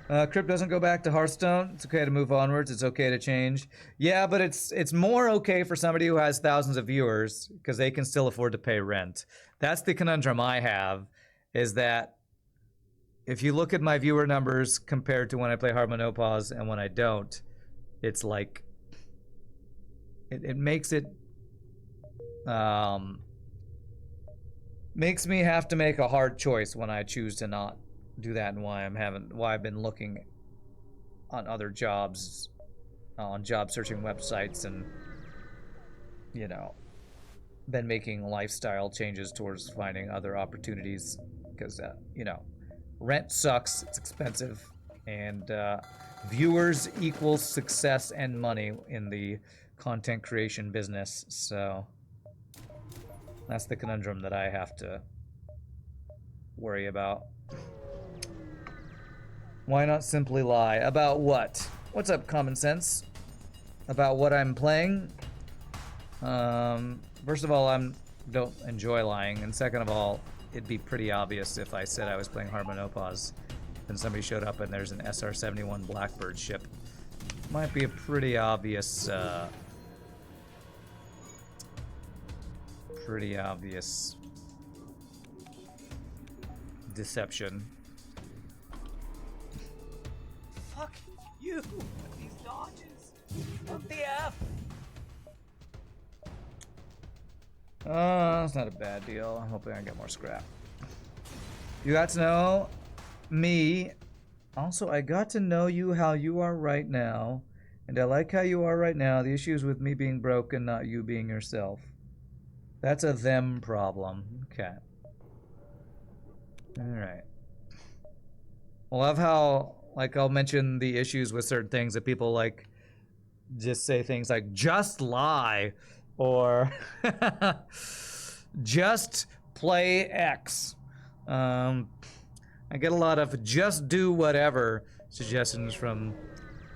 Crypt doesn't go back to Hearthstone. It's okay to move onwards. It's okay to change. Yeah, but it's more okay for somebody who has thousands of viewers, because they can still afford to pay rent. That's the conundrum I have, is that if you look at my viewer numbers compared to when I play Hard Mode No Pause and when I don't, it's like... It makes it... makes me have to make a hard choice when I choose to not do that, and why I've been looking on other jobs, on job searching websites, and, you know, been making lifestyle changes towards finding other opportunities, because you know, rent sucks, it's expensive, and viewers equals success and money in the content creation business. So that's the conundrum that I have to worry about. Why not simply lie? About what? What's up, common sense? About what I'm playing? First of all, don't enjoy lying, and second of all, it'd be pretty obvious if I said I was playing Hard Mode No Pause, and somebody showed up and there's an SR-71 Blackbird ship. Might be a pretty obvious, deception. Fuck you with these dodges. What the F? That's not a bad deal. I'm hoping I get more scrap. You got to know me. Also, I got to know you how you are right now. And I like how you are right now. The issue is with me being broken, not you being yourself. That's a them problem. Okay. Alright. I love how, like, I'll mention the issues with certain things that people, like, just say things like, just lie, or just play X. I get a lot of just do whatever suggestions from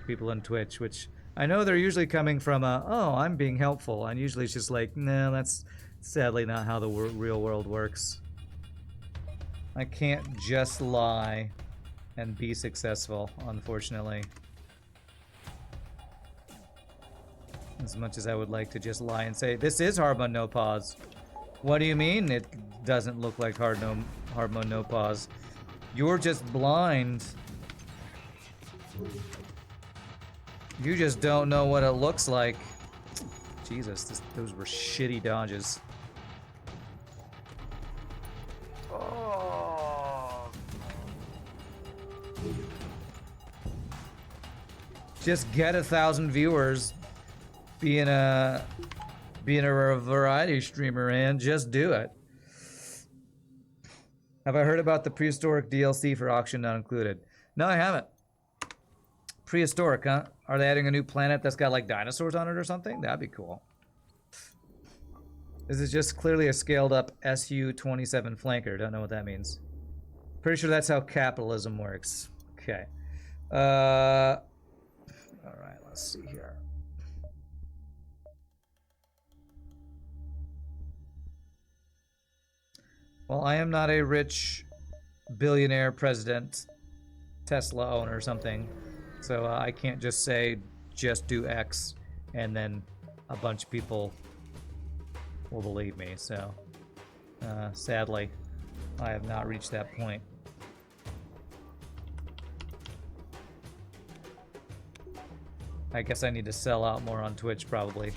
people on Twitch, which I know they're usually coming from oh, I'm being helpful, and usually it's just like, no, that's sadly not how the real world works. I can't just lie and be successful, unfortunately. As much as I would like to just lie and say, this is hard mode no pause. What do you mean it doesn't look like hard mode no pause? You're just blind. You just don't know what it looks like. Jesus, those were shitty dodges. Oh. Just get 1,000 viewers. Being a variety streamer, and just do it. Have I heard about the prehistoric DLC for auction not included? No, I haven't. Prehistoric, huh? Are they adding a new planet that's got like dinosaurs on it or something? That'd be cool. This is just clearly a scaled up SU-27 flanker. Don't know what that means. Pretty sure that's how capitalism works. Okay. Alright, let's see here. Well, I am not a rich billionaire president, Tesla owner or something, so I can't just say, just do X, and then a bunch of people will believe me, so sadly, I have not reached that point. I guess I need to sell out more on Twitch, probably.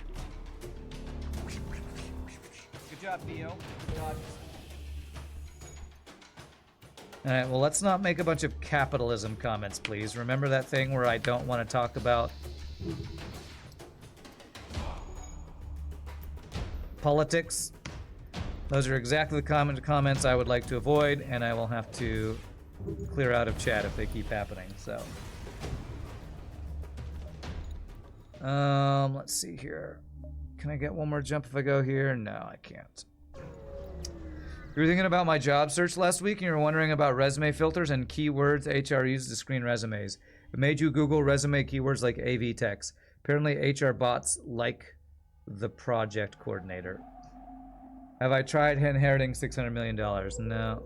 Good job, Theo. Good job. Alright, well, let's not make a bunch of capitalism comments, please. Remember that thing where I don't want to talk about politics? Those are exactly the comments I would like to avoid, and I will have to clear out of chat if they keep happening, so. Let's see here. Can I get one more jump if I go here? No, I can't. You were thinking about my job search last week and you were wondering about resume filters and keywords HR uses to screen resumes. It made you Google resume keywords like AV techs. Apparently HR bots like the project coordinator. Have I tried inheriting $600 million? No,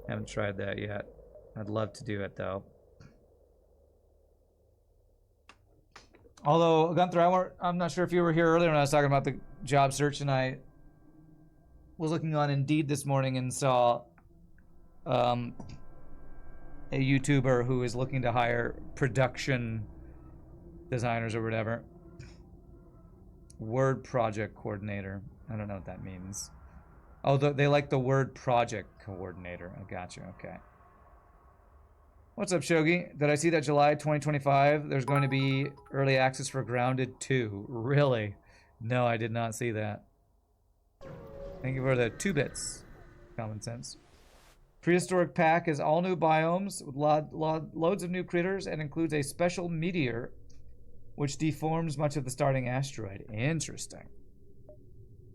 haven't tried that yet. I'd love to do it though. Although, Gunther, I'm not sure if you were here earlier when I was talking about the job search, and I was looking on Indeed this morning and saw a YouTuber who is looking to hire production designers or whatever. Word project coordinator. I don't know what that means. Oh, they like the word project coordinator. I gotcha, okay. What's up, Shogi? Did I see that July 2025 there's going to be early access for Grounded 2? Really? No, I did not see that. Thank you for the 2 bits. Common sense. Prehistoric pack is all new biomes with loads of new critters and includes a special meteor which deforms much of the starting asteroid. Interesting.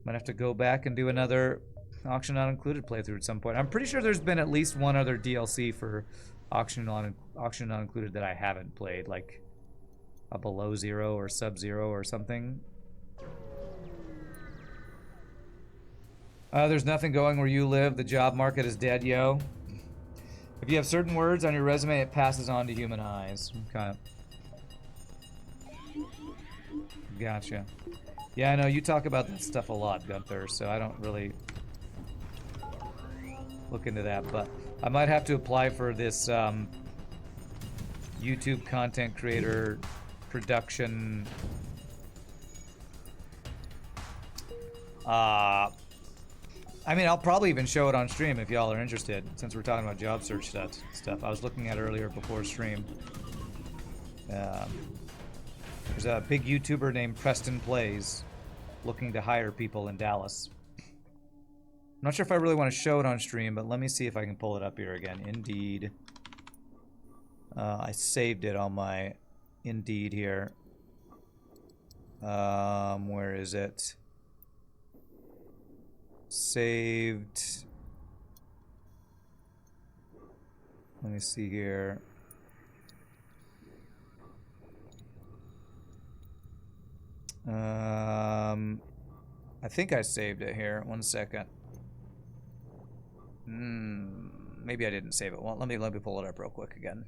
Might have to go back and do another Auction Not Included playthrough at some point. I'm pretty sure there's been at least one other DLC for Auction Not Included that I haven't played, like a Below Zero or Sub-Zero or something. There's nothing going where you live. The job market is dead, yo. If you have certain words on your resume, it passes on to human eyes. Okay. Gotcha. Yeah, I know you talk about that stuff a lot, Gunther, so I don't really look into that, but I might have to apply for this YouTube content creator production I mean, I'll probably even show it on stream if y'all are interested, since we're talking about job search stuff. I was looking at it earlier before stream. There's a big YouTuber named Preston Plays looking to hire people in Dallas. I'm not sure if I really want to show it on stream, but let me see if I can pull it up here again. Indeed. I saved it on my Indeed here. Where is it? Saved. Let me see here. I think I saved it here. 1 second. Maybe I didn't save it. Well, let me pull it up real quick again.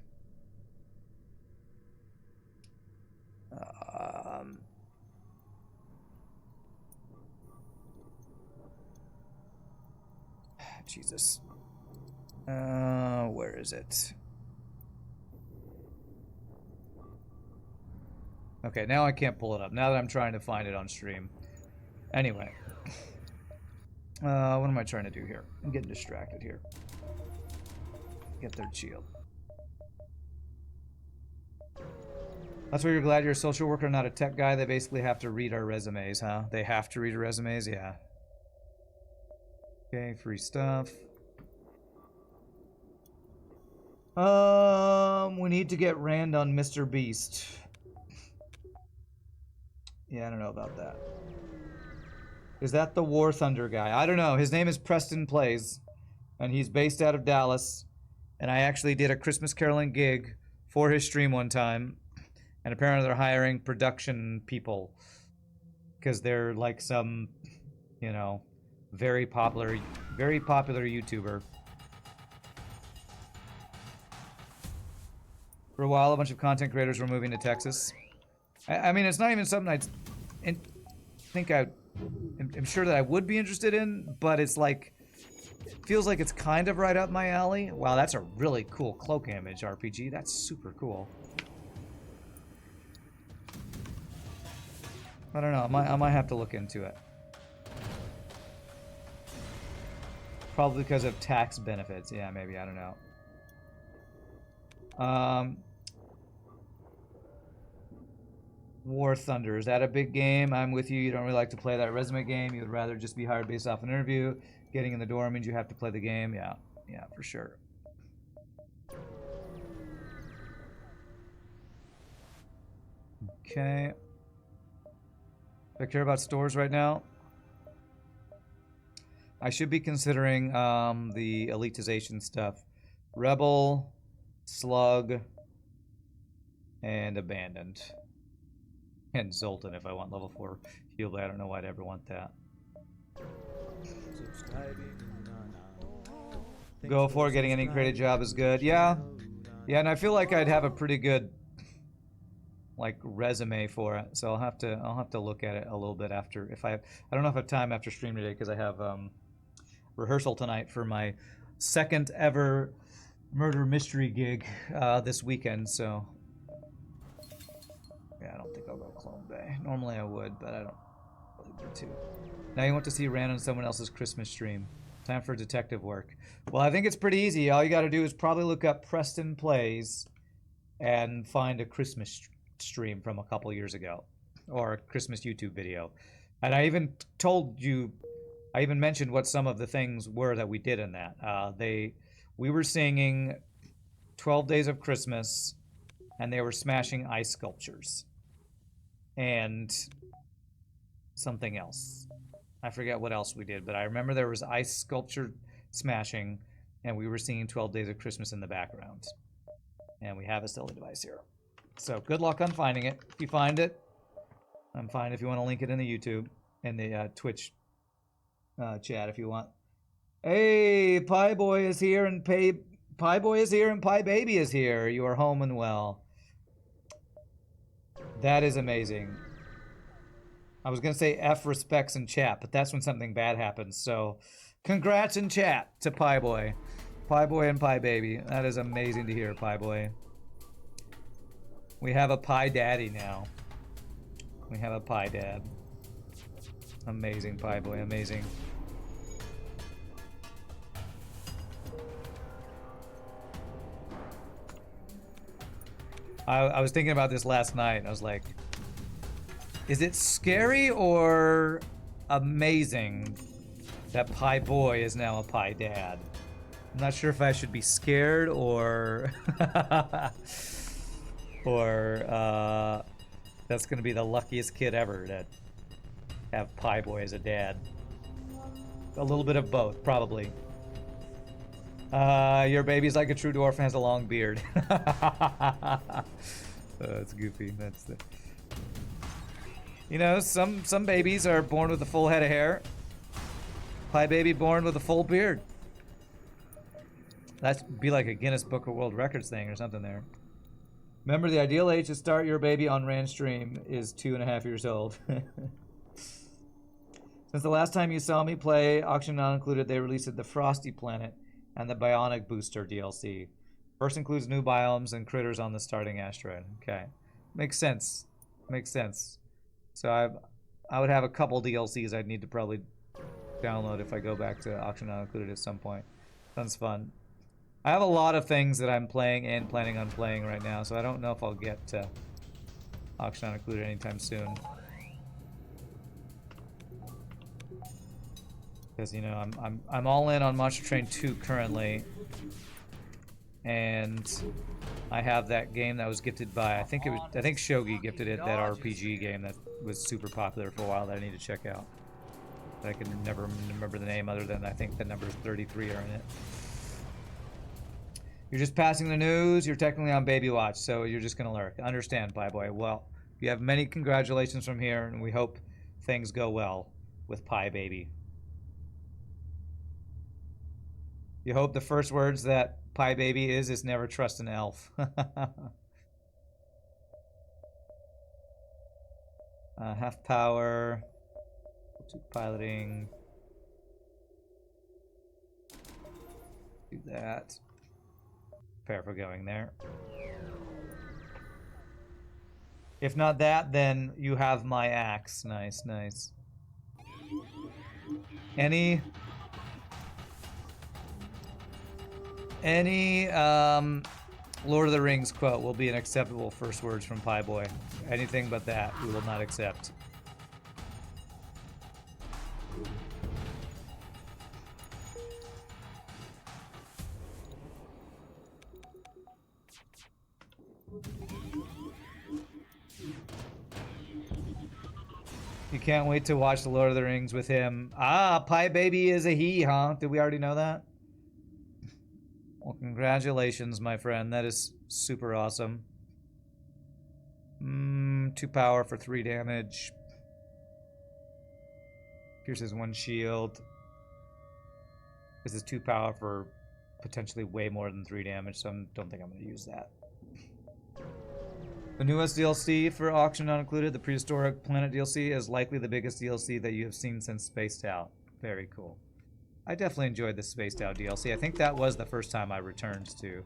Jesus. Where is it? Okay, now I can't pull it up. Now that I'm trying to find it on stream. Anyway. What am I trying to do here? I'm getting distracted here. Get their shield. That's why you're glad you're a social worker, not a tech guy. They basically have to read our resumes, huh? They have to read our resumes? Yeah. Okay, free stuff. We need to get Rand on Mr. Beast. Yeah, I don't know about that. Is that the War Thunder guy? I don't know. His name is Preston Plays, and he's based out of Dallas. And I actually did a Christmas caroling gig for his stream one time. And apparently they're hiring production people because they're like some, you know, very popular YouTuber. For a while, a bunch of content creators were moving to Texas. I mean, it's not even something I'm sure that I would be interested in, but it's like, it feels like it's kind of right up my alley. Wow, that's a really cool cloak image RPG. That's super cool. I don't know. I might have to look into it. Probably because of tax benefits. Yeah, maybe. I don't know. War Thunder. Is that a big game? I'm with you. You don't really like to play that resume game. You would rather just be hired based off an interview. Getting in the door means you have to play the game. Yeah. Yeah, for sure. Okay. Do I care about stores right now? I should be considering the elitization stuff. Rebel, Slug, and Abandoned. And Zoltan if I want level 4 heal, but I don't know why I'd ever want that. Go for getting any creative job is good. Yeah. Yeah, and I feel like I'd have a pretty good like resume for it, so I'll have to look at it a little bit after. I don't know if I have time after stream today because I have rehearsal tonight for my second ever murder mystery gig this weekend, so yeah, I don't think I'll go Clone Bay. Normally I would, but I don't really need to. Now you want to see Rand on someone else's Christmas stream. Time for detective work. Well, I think it's pretty easy. All you got to do is probably look up Preston Plays and find a Christmas stream from a couple years ago, or a Christmas YouTube video. And I even mentioned what some of the things were that we did in that. We were singing 12 Days of Christmas, and they were smashing ice sculptures. And something else. I forget what else we did, but I remember there was ice sculpture smashing, and we were singing 12 Days of Christmas in the background. And we have a silly device here. So good luck on finding it. If you find it, I'm fine if you want to link it in the YouTube and the Twitch chat if you want. Hey, Pie Boy is here and Pie Boy is here and Pie Baby is here. You are home and well. That is amazing. I was going to say F respects in chat, but that's when something bad happens. So congrats in chat to Pie Boy. Pie Boy and Pie Baby. That is amazing to hear, Pie Boy. We have a Pie Daddy now. We have a Pie Dad. Amazing, Pie Boy. Amazing. I was thinking about this last night. I was like, Is it scary or amazing that Pie Boy is now a Pie Dad? I'm not sure if I should be scared or or that's gonna be the luckiest kid ever to have Pie Boy as a dad. A little bit of both, probably. Your baby's like a true dwarf and has a long beard. That's goofy. That's the... You know, some babies are born with a full head of hair. Pie baby born with a full beard. That'd be like a Guinness Book of World Records thing or something there. Remember, the ideal age to start your baby on Rand Stream is 2.5 years old. Since the last time you saw me play, Auction Not Included, they released the Frosty Planet and the Bionic Booster DLC. First includes new biomes and critters on the starting asteroid. Okay. Makes sense. Makes sense. So I would have a couple DLCs I'd need to probably download if I go back to Auction Not Included at some point. Sounds fun. I have a lot of things that I'm playing and planning on playing right now, so I don't know if I'll get to Auction Not Included anytime soon. Because, you know, I'm all in on Monster Train 2 currently, and I have that game that was gifted by I think Shogi gifted it, that RPG game that was super popular for a while that I need to check out. I can never remember the name other than I think the numbers 33 are in it. You're just passing the news. You're technically on baby watch, so you're just gonna lurk. Understand, Pie Boy. Well, you have many congratulations from here, and we hope things go well with Pie Baby. You hope the first words that Pie Baby is never trust an elf. Half power. Piloting. Do that. Prepare for going there. If not that, then you have my axe. Nice, nice. Any Lord of the Rings quote will be an acceptable first words from Pie Boy. Anything but that, we will not accept. You can't wait to watch the Lord of the Rings with him. Ah, Pie Baby is a he, huh? Did we already know that? Well, congratulations, my friend. That is super awesome. 2 power for 3 damage. Pierces 1 shield. This is 2 power for potentially way more than 3 damage, so I don't think I'm going to use that. The newest DLC for Auction Not Included, the Prehistoric Planet DLC, is likely the biggest DLC that you have seen since Spaced Out. Very cool. I definitely enjoyed the Spaced Out DLC. I think that was the first time I returned to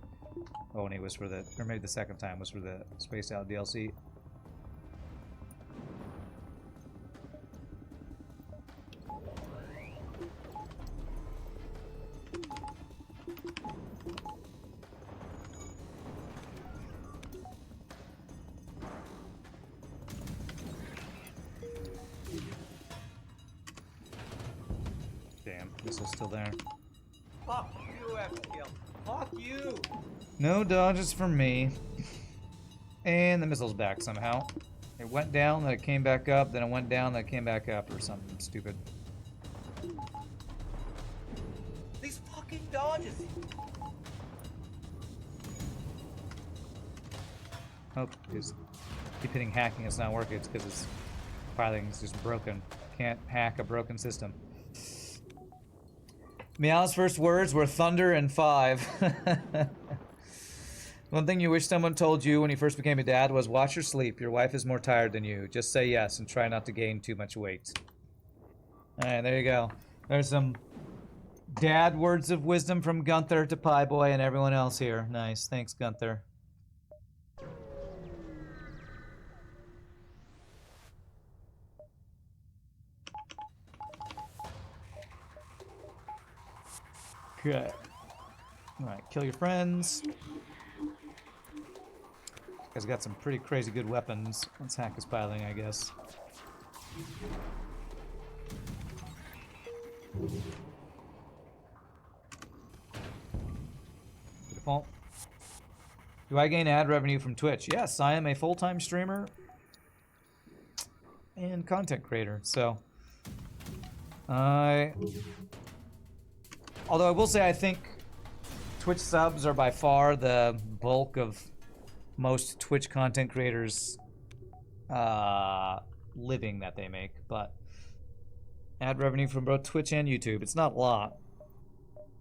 Oni, was for the, or maybe the second time was for the Spaced Out DLC. Missile's still there. Fuck you, FTL. Fuck you. No dodges for me. And the missile's back somehow. It went down, then it came back up, then it went down, then it came back up, or something stupid. These fucking dodges. Oh, just keep hitting hacking, it's not working. It's because its piloting is just broken. Can't hack a broken system. Meow's first words were thunder and 5. One thing you wish someone told you when you first became a dad was watch your sleep. Your wife is more tired than you. Just say yes and try not to gain too much weight. Alright, there you go. There's some dad words of wisdom from Gunther to Pie Boy and everyone else here. Nice. Thanks, Gunther. Okay. Alright, kill your friends. Guy's got some pretty crazy good weapons. Let's hack his piloting, I guess. Default. Do I gain ad revenue from Twitch? Yes, I am a full-time streamer and content creator, so although I will say I think Twitch subs are by far the bulk of most Twitch content creators' living that they make, but ad revenue from both Twitch and YouTube, it's not a lot.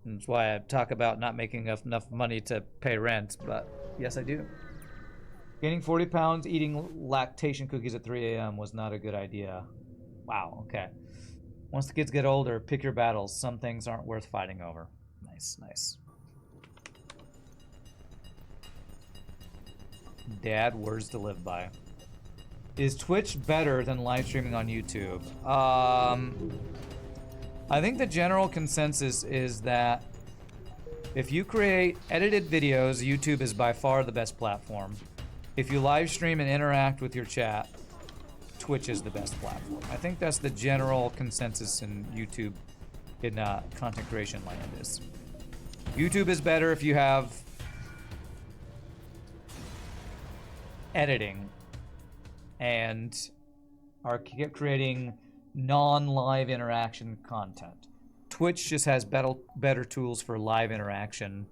And that's why I talk about not making enough money to pay rent, but yes, I do. Gaining 40 pounds eating lactation cookies at 3 a.m. was not a good idea. Wow, okay. Once the kids get older, pick your battles. Some things aren't worth fighting over. Nice, nice. Dad, words to live by. Is Twitch better than live streaming on YouTube? I think the general consensus is that if you create edited videos, YouTube is by far the best platform. If you live stream and interact with your chat, Twitch is the best platform. I think that's the general consensus in YouTube, in content creation land is. YouTube is better if you have editing and are creating non-live interaction content. Twitch just has better tools for live interaction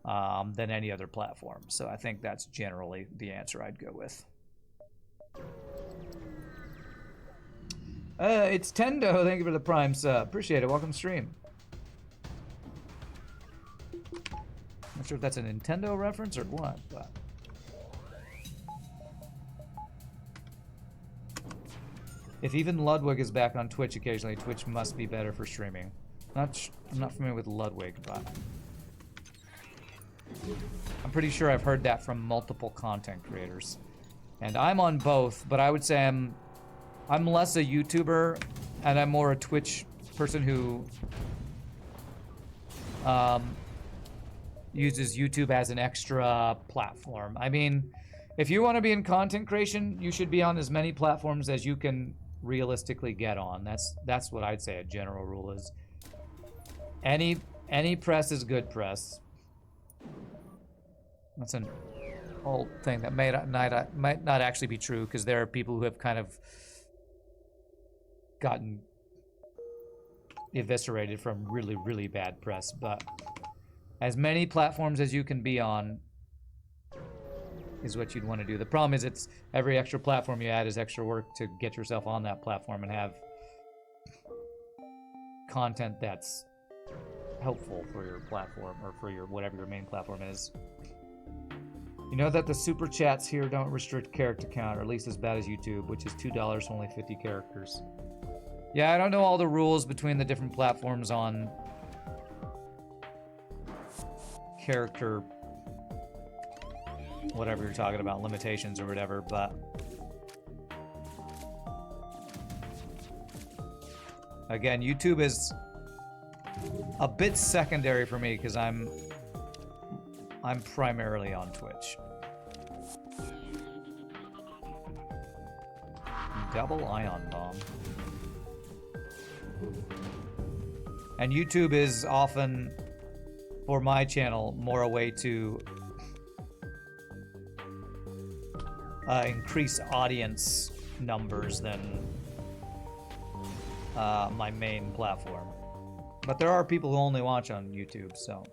than any other platform. So I think that's generally the answer I'd go with. It's Tendo. Thank you for the Prime sub. Appreciate it. Welcome to stream. Not sure if that's a Nintendo reference or what, but... If even Ludwig is back on Twitch occasionally, Twitch must be better for streaming. I'm not familiar with Ludwig, but I'm pretty sure I've heard that from multiple content creators. And I'm on both, but I would say I'm less a YouTuber and I'm more a Twitch person who uses YouTube as an extra platform. I mean, if you want to be in content creation, you should be on as many platforms as you can realistically get on. That's what I'd say a general rule is. Any press is good press. That's an old thing that might not actually be true, because there are people who have kind of gotten eviscerated from really, really bad press. But as many platforms as you can be on is what you'd want to do. The problem is it's every extra platform you add is extra work to get yourself on that platform and have content that's helpful for your platform or for your whatever your main platform is. You know that the super chats here don't restrict character count, or at least as bad as YouTube, which is $2 for only 50 characters. Yeah, I don't know all the rules between the different platforms on character whatever you're talking about, limitations or whatever, but again, YouTube is a bit secondary for me because I'm primarily on Twitch. Double ion bomb. And YouTube is often, for my channel, more a way to increase audience numbers than my main platform. But there are people who only watch on YouTube, so.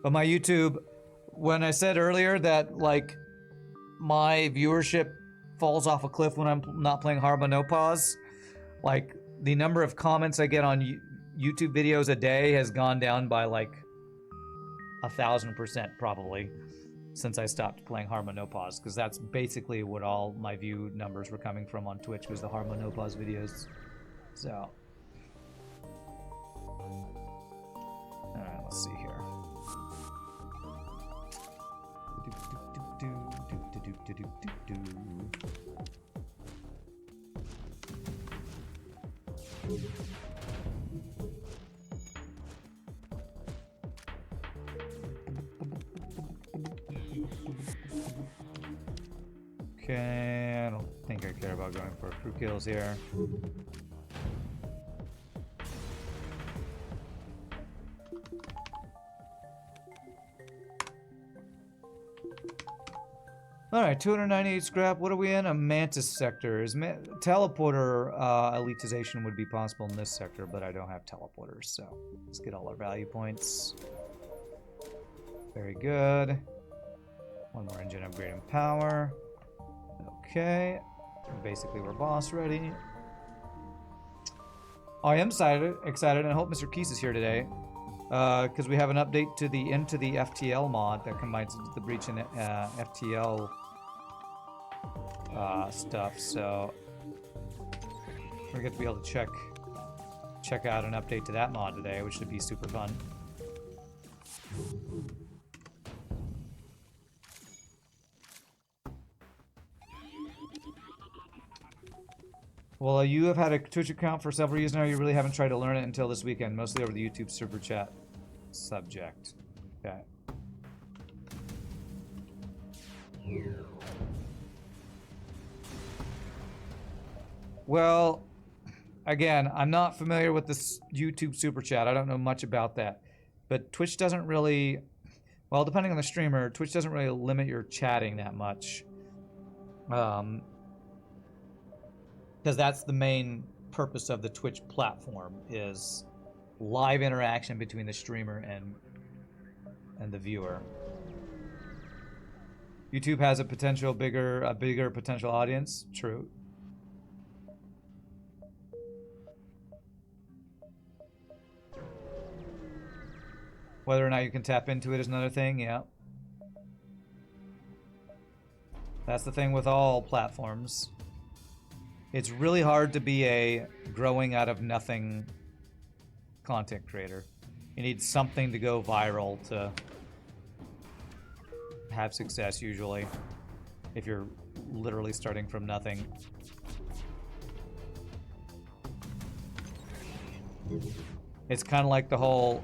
But my YouTube, when I said earlier that like my viewership falls off a cliff when I'm not playing Hard but No Pause, like the number of comments I get on YouTube videos a day has gone down by like 1,000% probably since I stopped playing Hard but No Pause, because that's basically what all my view numbers were coming from on Twitch, was the Hard but No Pause videos. So, all right, let's see here. Okay, I don't think I care about going for crew kills here. Alright, 298 scrap. What are we in? A Mantis sector. Teleporter elitization would be possible in this sector, but I don't have teleporters, so let's get all our value points. Very good. One more engine upgrade in power. Okay. Basically, we're boss ready. I am excited, and I hope Mr. Keys is here today. Because we have an update to the Into the FTL mod that combines the Breach and FTL stuff, so we're going to be able to check out an update to that mod today, which should be super fun. Well, you have had a Twitch account for several years now. You really haven't tried to learn it until this weekend, mostly over the YouTube super chat subject. Okay. Well, again, I'm not familiar with this YouTube super chat. I don't know much about that. But Twitch doesn't really, well, depending on the streamer, Twitch doesn't really limit your chatting that much. Because that's the main purpose of the Twitch platform, is live interaction between the streamer and the viewer. YouTube has a bigger potential audience, true. Whether or not you can tap into it is another thing, yeah. That's the thing with all platforms. It's really hard to be a growing out of nothing content creator. You need something to go viral to have success, usually, if you're literally starting from nothing. It's kind of like the whole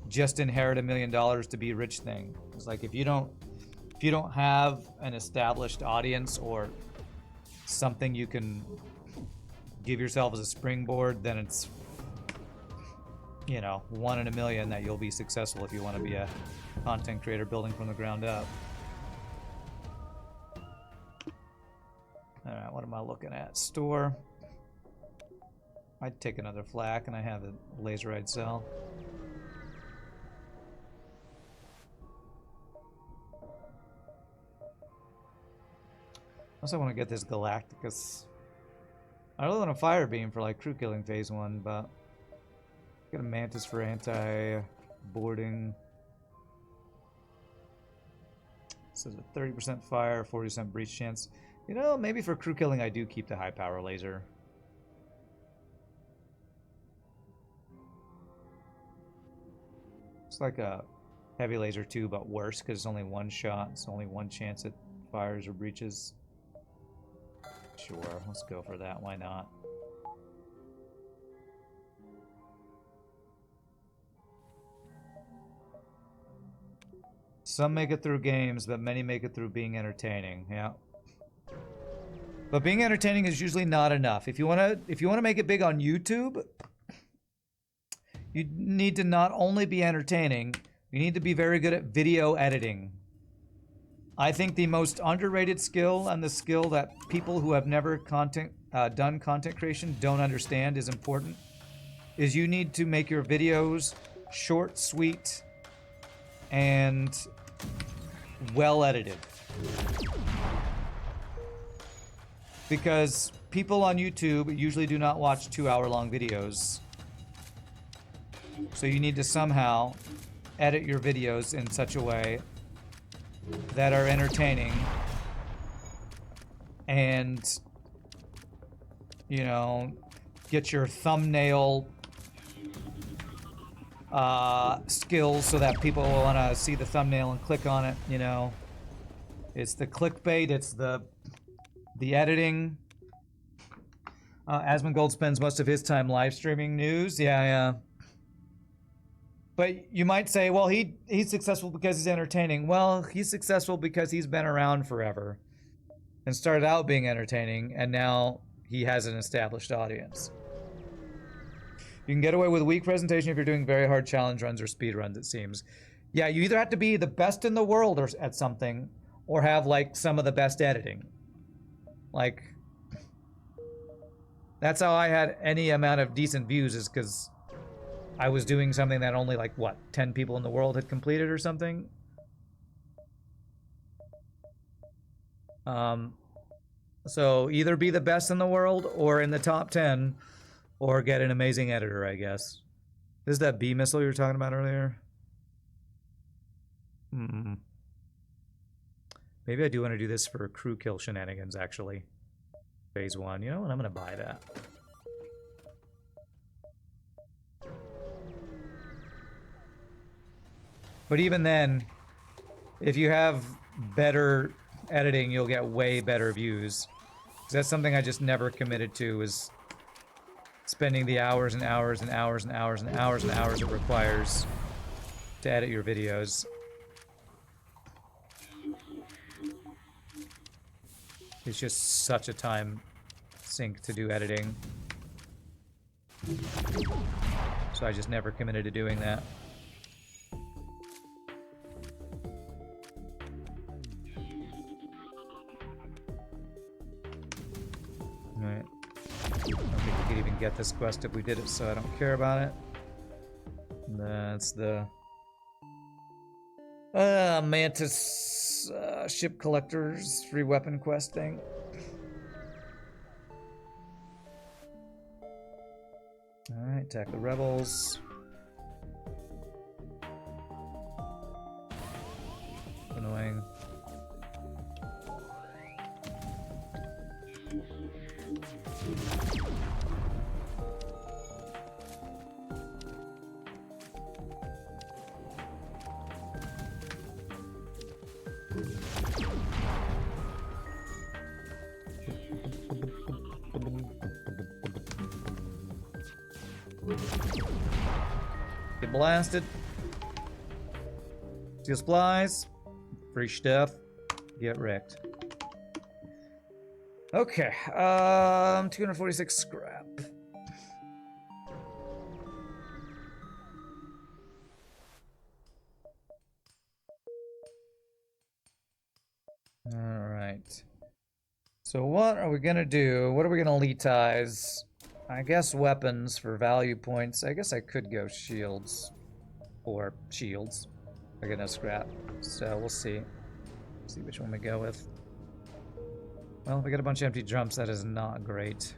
just inherit $1 million to be rich thing. It's like if you don't have an established audience or something you can give yourself as a springboard, then it's, you know, 1 in a million that you'll be successful if you want to be a content creator building from the ground up. All right, what am I looking at? Store. I'd take another flak, and I have a laserite cell. Also, want to get this Galacticus. I really want a fire beam for like crew killing phase 1, but get a Mantis for anti-boarding. This is a 30% fire, 40% breach chance. You know, maybe for crew killing I do keep the high power laser. It's like a heavy laser too, but worse because it's only one shot. It's only one chance it fires or breaches. Sure, let's go for that. Why not? Some make it through games, but many make it through being entertaining. Yeah. But being entertaining is usually not enough. If you wanna make it big on YouTube, you need to not only be entertaining, you need to be very good at video editing. I think the most underrated skill, and the skill that people who have never done content creation don't understand is important, is you need to make your videos short, sweet, and well edited. Because people on YouTube usually do not watch 2-hour-long videos. So you need to somehow edit your videos in such a way that are entertaining and, you know, get your thumbnail skills so that people will want to see the thumbnail and click on it, you know. It's the clickbait, it's the editing. Asmongold spends most of his time live streaming news. Yeah. But you might say, well, he's successful because he's entertaining. Well, he's successful because he's been around forever. and started out being entertaining, and now he has an established audience. You can get away with weak presentation if you're doing very hard challenge runs or speed runs, it seems. Yeah, you either have to be the best in the world or at something, or have like some of the best editing. Like, that's how I had any amount of decent views, is because I was doing something that only like, what, 10 people in the world had completed or something? So either be the best in the world or in the top 10, or get an amazing editor, I guess. This is that B missile you were talking about earlier? Maybe I do want to do this for crew kill shenanigans, actually. Phase 1. You know what? I'm going to buy that. But even then, if you have better editing, you'll get way better views. 'Cause that's something I just never committed to, is spending the hours and hours and hours and hours and hours and hours it requires to edit your videos. It's just such a time sink to do editing. So I just never committed to doing that. Alright. I don't think we could even get this quest if we did it, so I don't care about it. That's the Mantis ship collectors free weapon quest thing. Alright, attack the rebels. Annoying. Get blasted. Steel supplies. Free stuff. Get wrecked. Okay. 246 scrap. Alright. So what are we gonna do? What are we gonna elitize? I guess weapons for value points. I guess I could go shields. Or shields. I get no scrap. So we'll see. See which one we go with. Well, if we get a bunch of empty drums, that is not great.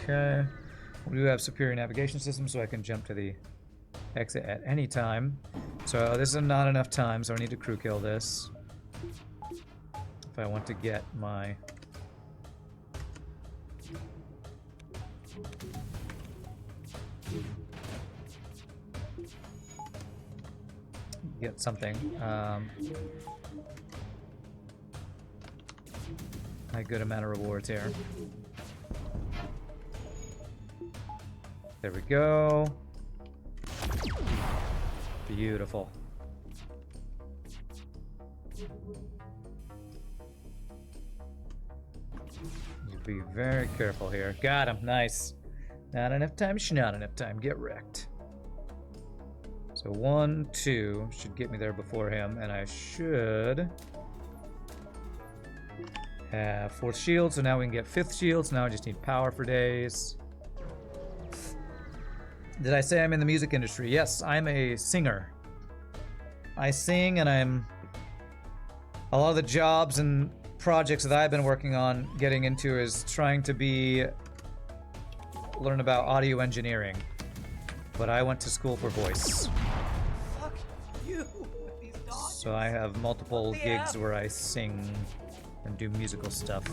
Okay. We do have superior navigation system, so I can jump to the exit at any time. So this is not enough time, so I need to crew kill this. If I want to get my... get something. A good amount of rewards here. There we go. Beautiful. Be very careful here. Got him. Nice. Not enough time. Not enough time. Get wrecked. So 1, 2 should get me there before him, and I should have 4th shield. So now we can get 5th shield. So now I just need power for days. Did I say I'm in the music industry? Yes, I'm a singer. I sing, and I'm... a lot of the jobs and projects that I've been working on getting into is trying to learn about audio engineering. But I went to school for voice. Fuck you with these dodges. So I have multiple gigs where I sing and do musical stuff.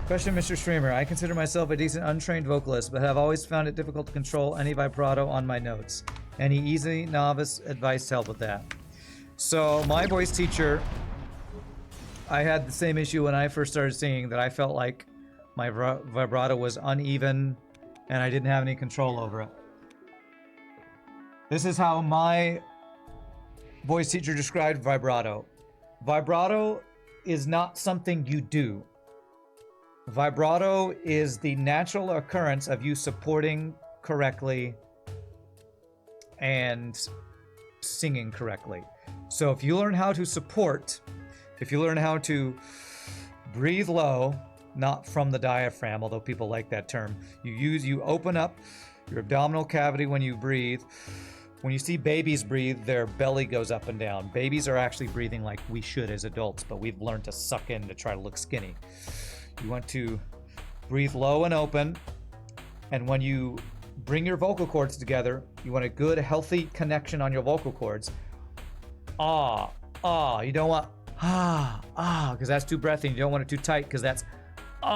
Question, Mr. Streamer. I consider myself a decent untrained vocalist, but have always found it difficult to control any vibrato on my notes. Any easy novice advice to help with that? So my voice teacher, I had the same issue when I first started singing, that I felt like my vibrato was uneven and I didn't have any control over it. This is how my voice teacher described vibrato. Vibrato is not something you do. Vibrato is the natural occurrence of you supporting correctly and singing correctly. So if you learn how to support, if you learn how to breathe low, not from the diaphragm, although people like that term, you open up your abdominal cavity when you breathe. When you see babies breathe, their belly goes up and down. Babies are actually breathing like we should as adults, but we've learned to suck in to try to look skinny. You want to breathe low and open, and when you bring your vocal cords together, you want a good, healthy connection on your vocal cords. Ah, ah. You don't want because that's too breathy. You don't want it too tight because that's you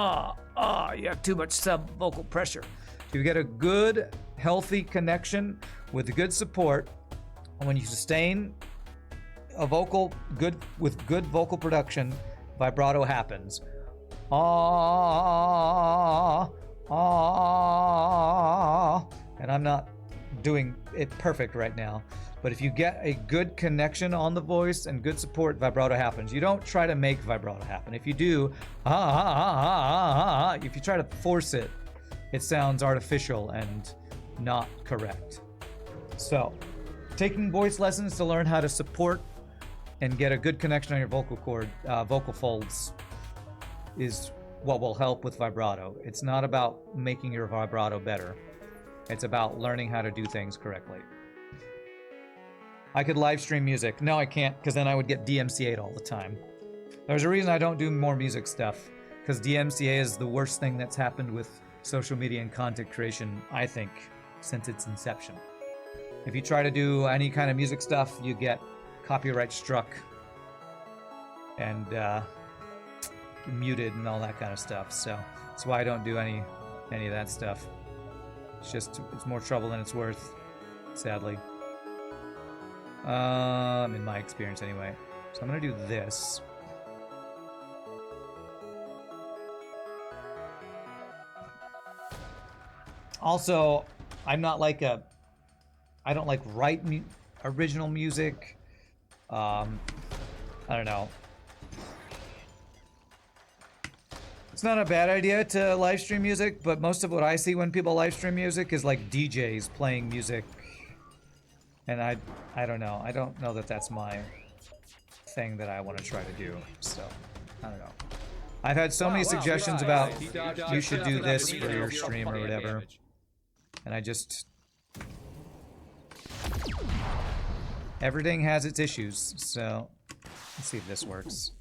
have too much sub-vocal pressure. So you get a good, healthy connection with good support. And when you sustain a vocal with good vocal production, vibrato happens. And I'm not doing it perfect right now. But if you get a good connection on the voice and good support, vibrato happens. You don't try to make vibrato happen. If you do, if you try to force it, it sounds artificial and not correct. So, taking voice lessons to learn how to support and get a good connection on your vocal folds is what will help with vibrato. It's not about making your vibrato better. It's about learning how to do things correctly. I could live stream music. No, I can't, because then I would get DMCA'd all the time. There's a reason I don't do more music stuff, because DMCA is the worst thing that's happened with social media and content creation, I think, since its inception. If you try to do any kind of music stuff, you get copyright struck and muted and all that kind of stuff. So that's why I don't do any of that stuff. It's more trouble than it's worth, sadly. In my experience anyway. So I'm gonna do this. Also, I'm not like I don't like write original music. I don't know. It's not a bad idea to live stream music, but most of what I see when people live stream music is like DJs playing music. And I don't know. I don't know that that's my thing that I want to try to do. So, I don't know. I've had so many suggestions about you should do this for your stream or whatever. And I just... Everything has its issues, so let's see if this works.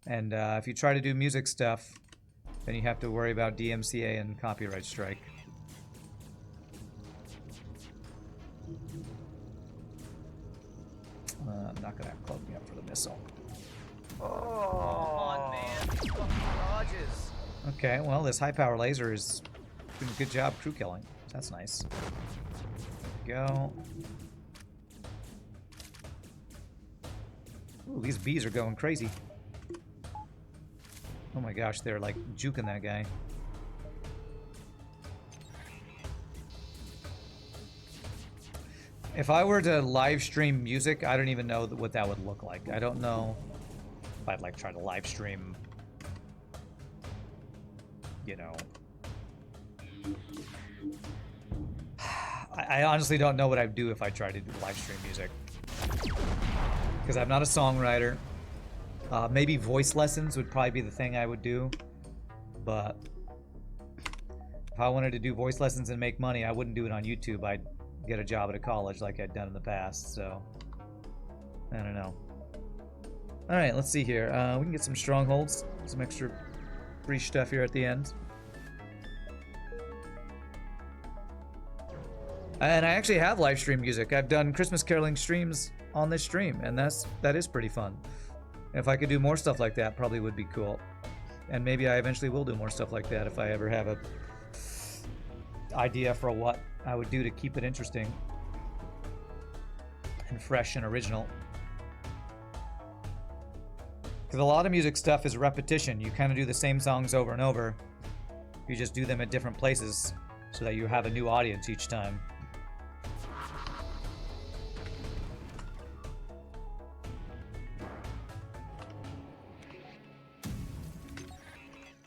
And if you try to do music stuff, then you have to worry about DMCA and copyright strike. I'm not gonna close me up for the missile. Come on, man. These fucking dodges. Okay, well, this high-power laser is doing a good job crew killing. That's nice. Go. Ooh, these bees are going crazy. Oh my gosh, they're like juking that guy. If I were to live stream music, I don't even know what that would look like. I don't know if I'd like try to live stream, you know. I honestly don't know what I'd do if I tried to do live stream music. Because I'm not a songwriter. Maybe voice lessons would probably be the thing I would do. But if I wanted to do voice lessons and make money, I wouldn't do it on YouTube. I'd get a job at a college like I'd done in the past, so I don't know. Alright, let's see here. We can get some strongholds, some extra free stuff here at the end. And I actually have live stream music. I've done Christmas caroling streams on this stream, and that is pretty fun. And if I could do more stuff like that, probably would be cool. And maybe I eventually will do more stuff like that if I ever have a idea for what I would do to keep it interesting and fresh and original. Because a lot of music stuff is repetition. You kind of do the same songs over and over. You just do them at different places so that you have a new audience each time.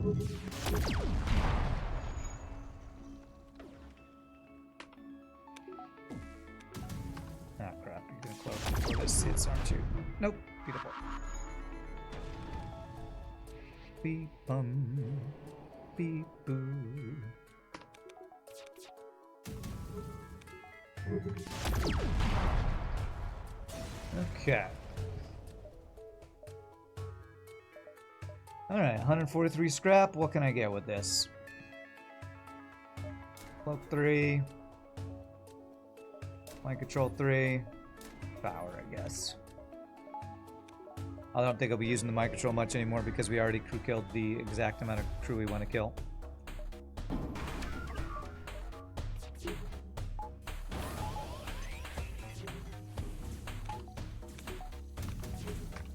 Ah, crap. You're gonna close before this hits, aren't you? Nope. Beautiful. Beep bum. Beep boo. Okay. Alright, 143 scrap. What can I get with this? Cloak 3. Mind control 3. Power, I guess. I don't think I'll be using the mind control much anymore because we already crew killed the exact amount of crew we want to kill.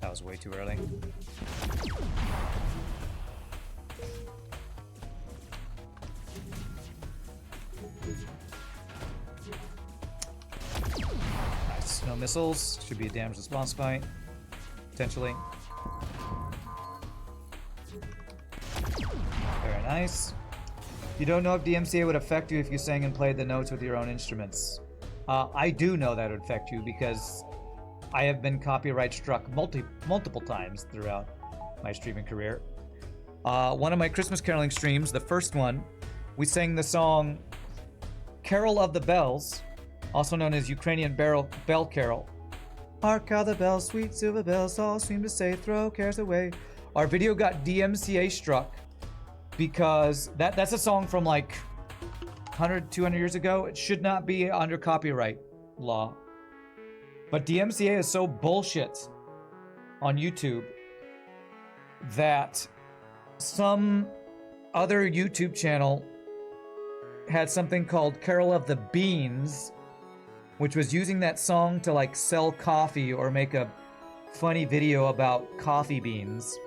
That was way too early. Nice. No missiles. Should be a damage response fight. Potentially. Very nice. You don't know if DMCA would affect you if you sang and played the notes with your own instruments. I do know that would affect you because I have been copyright struck multiple times throughout my streaming career. One of my Christmas caroling streams, the first one, we sang the song Carol of the Bells, also known as Ukrainian Bell Carol. Hark how the bells, sweet silver bells, all seem to say, throw cares away. Our video got DMCA struck because that's a song from like 100, 200 years ago. It should not be under copyright law. But DMCA is so bullshit on YouTube that some other YouTube channel had something called Carol of the Beans, which was using that song to like sell coffee or make a funny video about coffee beans,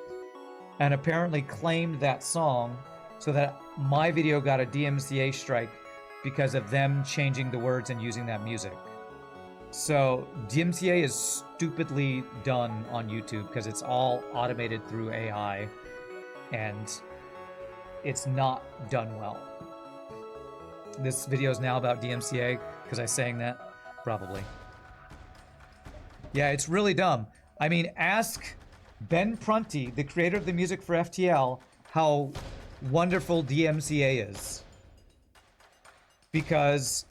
and apparently claimed that song so that my video got a DMCA strike because of them changing the words and using that music. So DMCA is stupidly done on YouTube because it's all automated through AI and it's not done well. This video is now about DMCA because I sang that. Probably. Yeah, it's really dumb. I mean, ask Ben Prunty, the creator of the music for FTL, how wonderful DMCA is. Because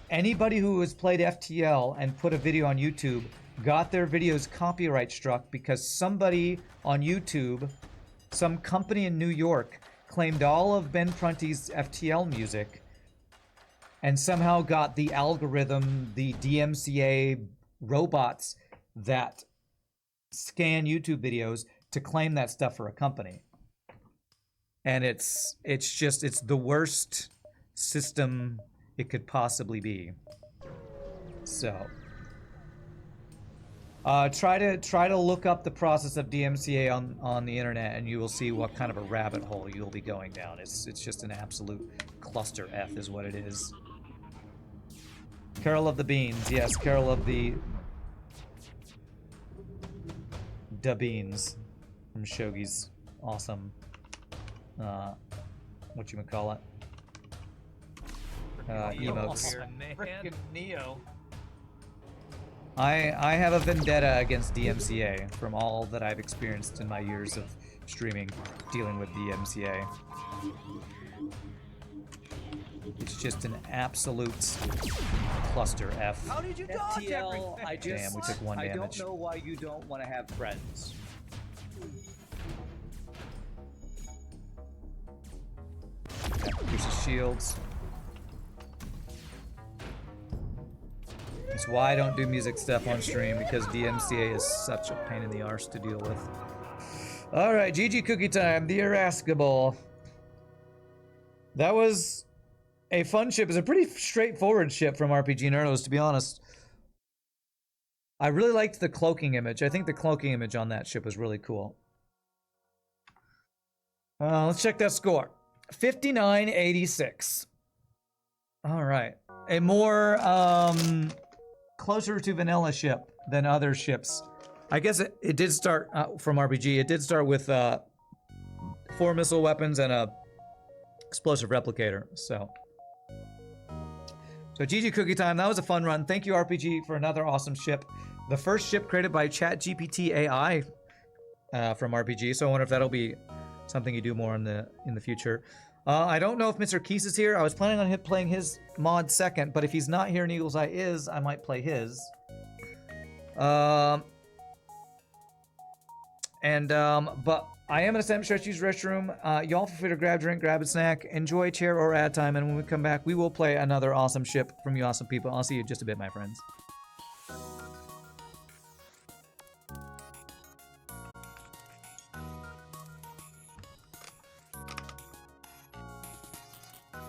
anybody who has played FTL and put a video on YouTube got their videos copyright struck because somebody on YouTube, some company in New York, claimed all of Ben Prunty's FTL music and somehow got the algorithm, the DMCA robots that scan YouTube videos to claim that stuff for a company. And it's the worst system it could possibly be. So try to look up the process of DMCA on the internet and you will see what kind of a rabbit hole you'll be going down. It's just an absolute cluster F is what it is. Carol of the Beans, yes, Carol of the Beans from Shogi's awesome whatchamacallit emotes. Frickin' Neo. I have a vendetta against DMCA from all that I've experienced in my years of streaming dealing with DMCA. It's just an absolute cluster F. How did you dodge FTL, everything? Damn, we took 1 I damage. don't know why you don't want to have friends. Yeah, here's his shields. That's why I don't do music stuff on stream, because DMCA is such a pain in the arse to deal with. Alright, GG Cookie Time, the Irascible. That was a fun ship. It's a pretty straightforward ship from RPGNerdos, to be honest. I really liked the cloaking image. I think the cloaking image on that ship was really cool. Let's check that score. 5986. Alright. A more, closer to vanilla ship than other ships. I guess it did start from RPG. It did start with 4 missile weapons and a explosive replicator. So GG Cookie Time. That was a fun run. Thank you, RPG, for another awesome ship. The first ship created by ChatGPT AI from RPG. So I wonder if that'll be something you do more in the future. I don't know if Mr. Keys is here. I was planning on playing his mod second, but if he's not here and Eagle's Eye is, I might play his. But I am in a Sam Stretchy's restroom. Y'all feel free to grab a drink, grab a snack, enjoy chair or ad time, and when we come back, we will play another awesome ship from you awesome people. I'll see you in just a bit, my friends.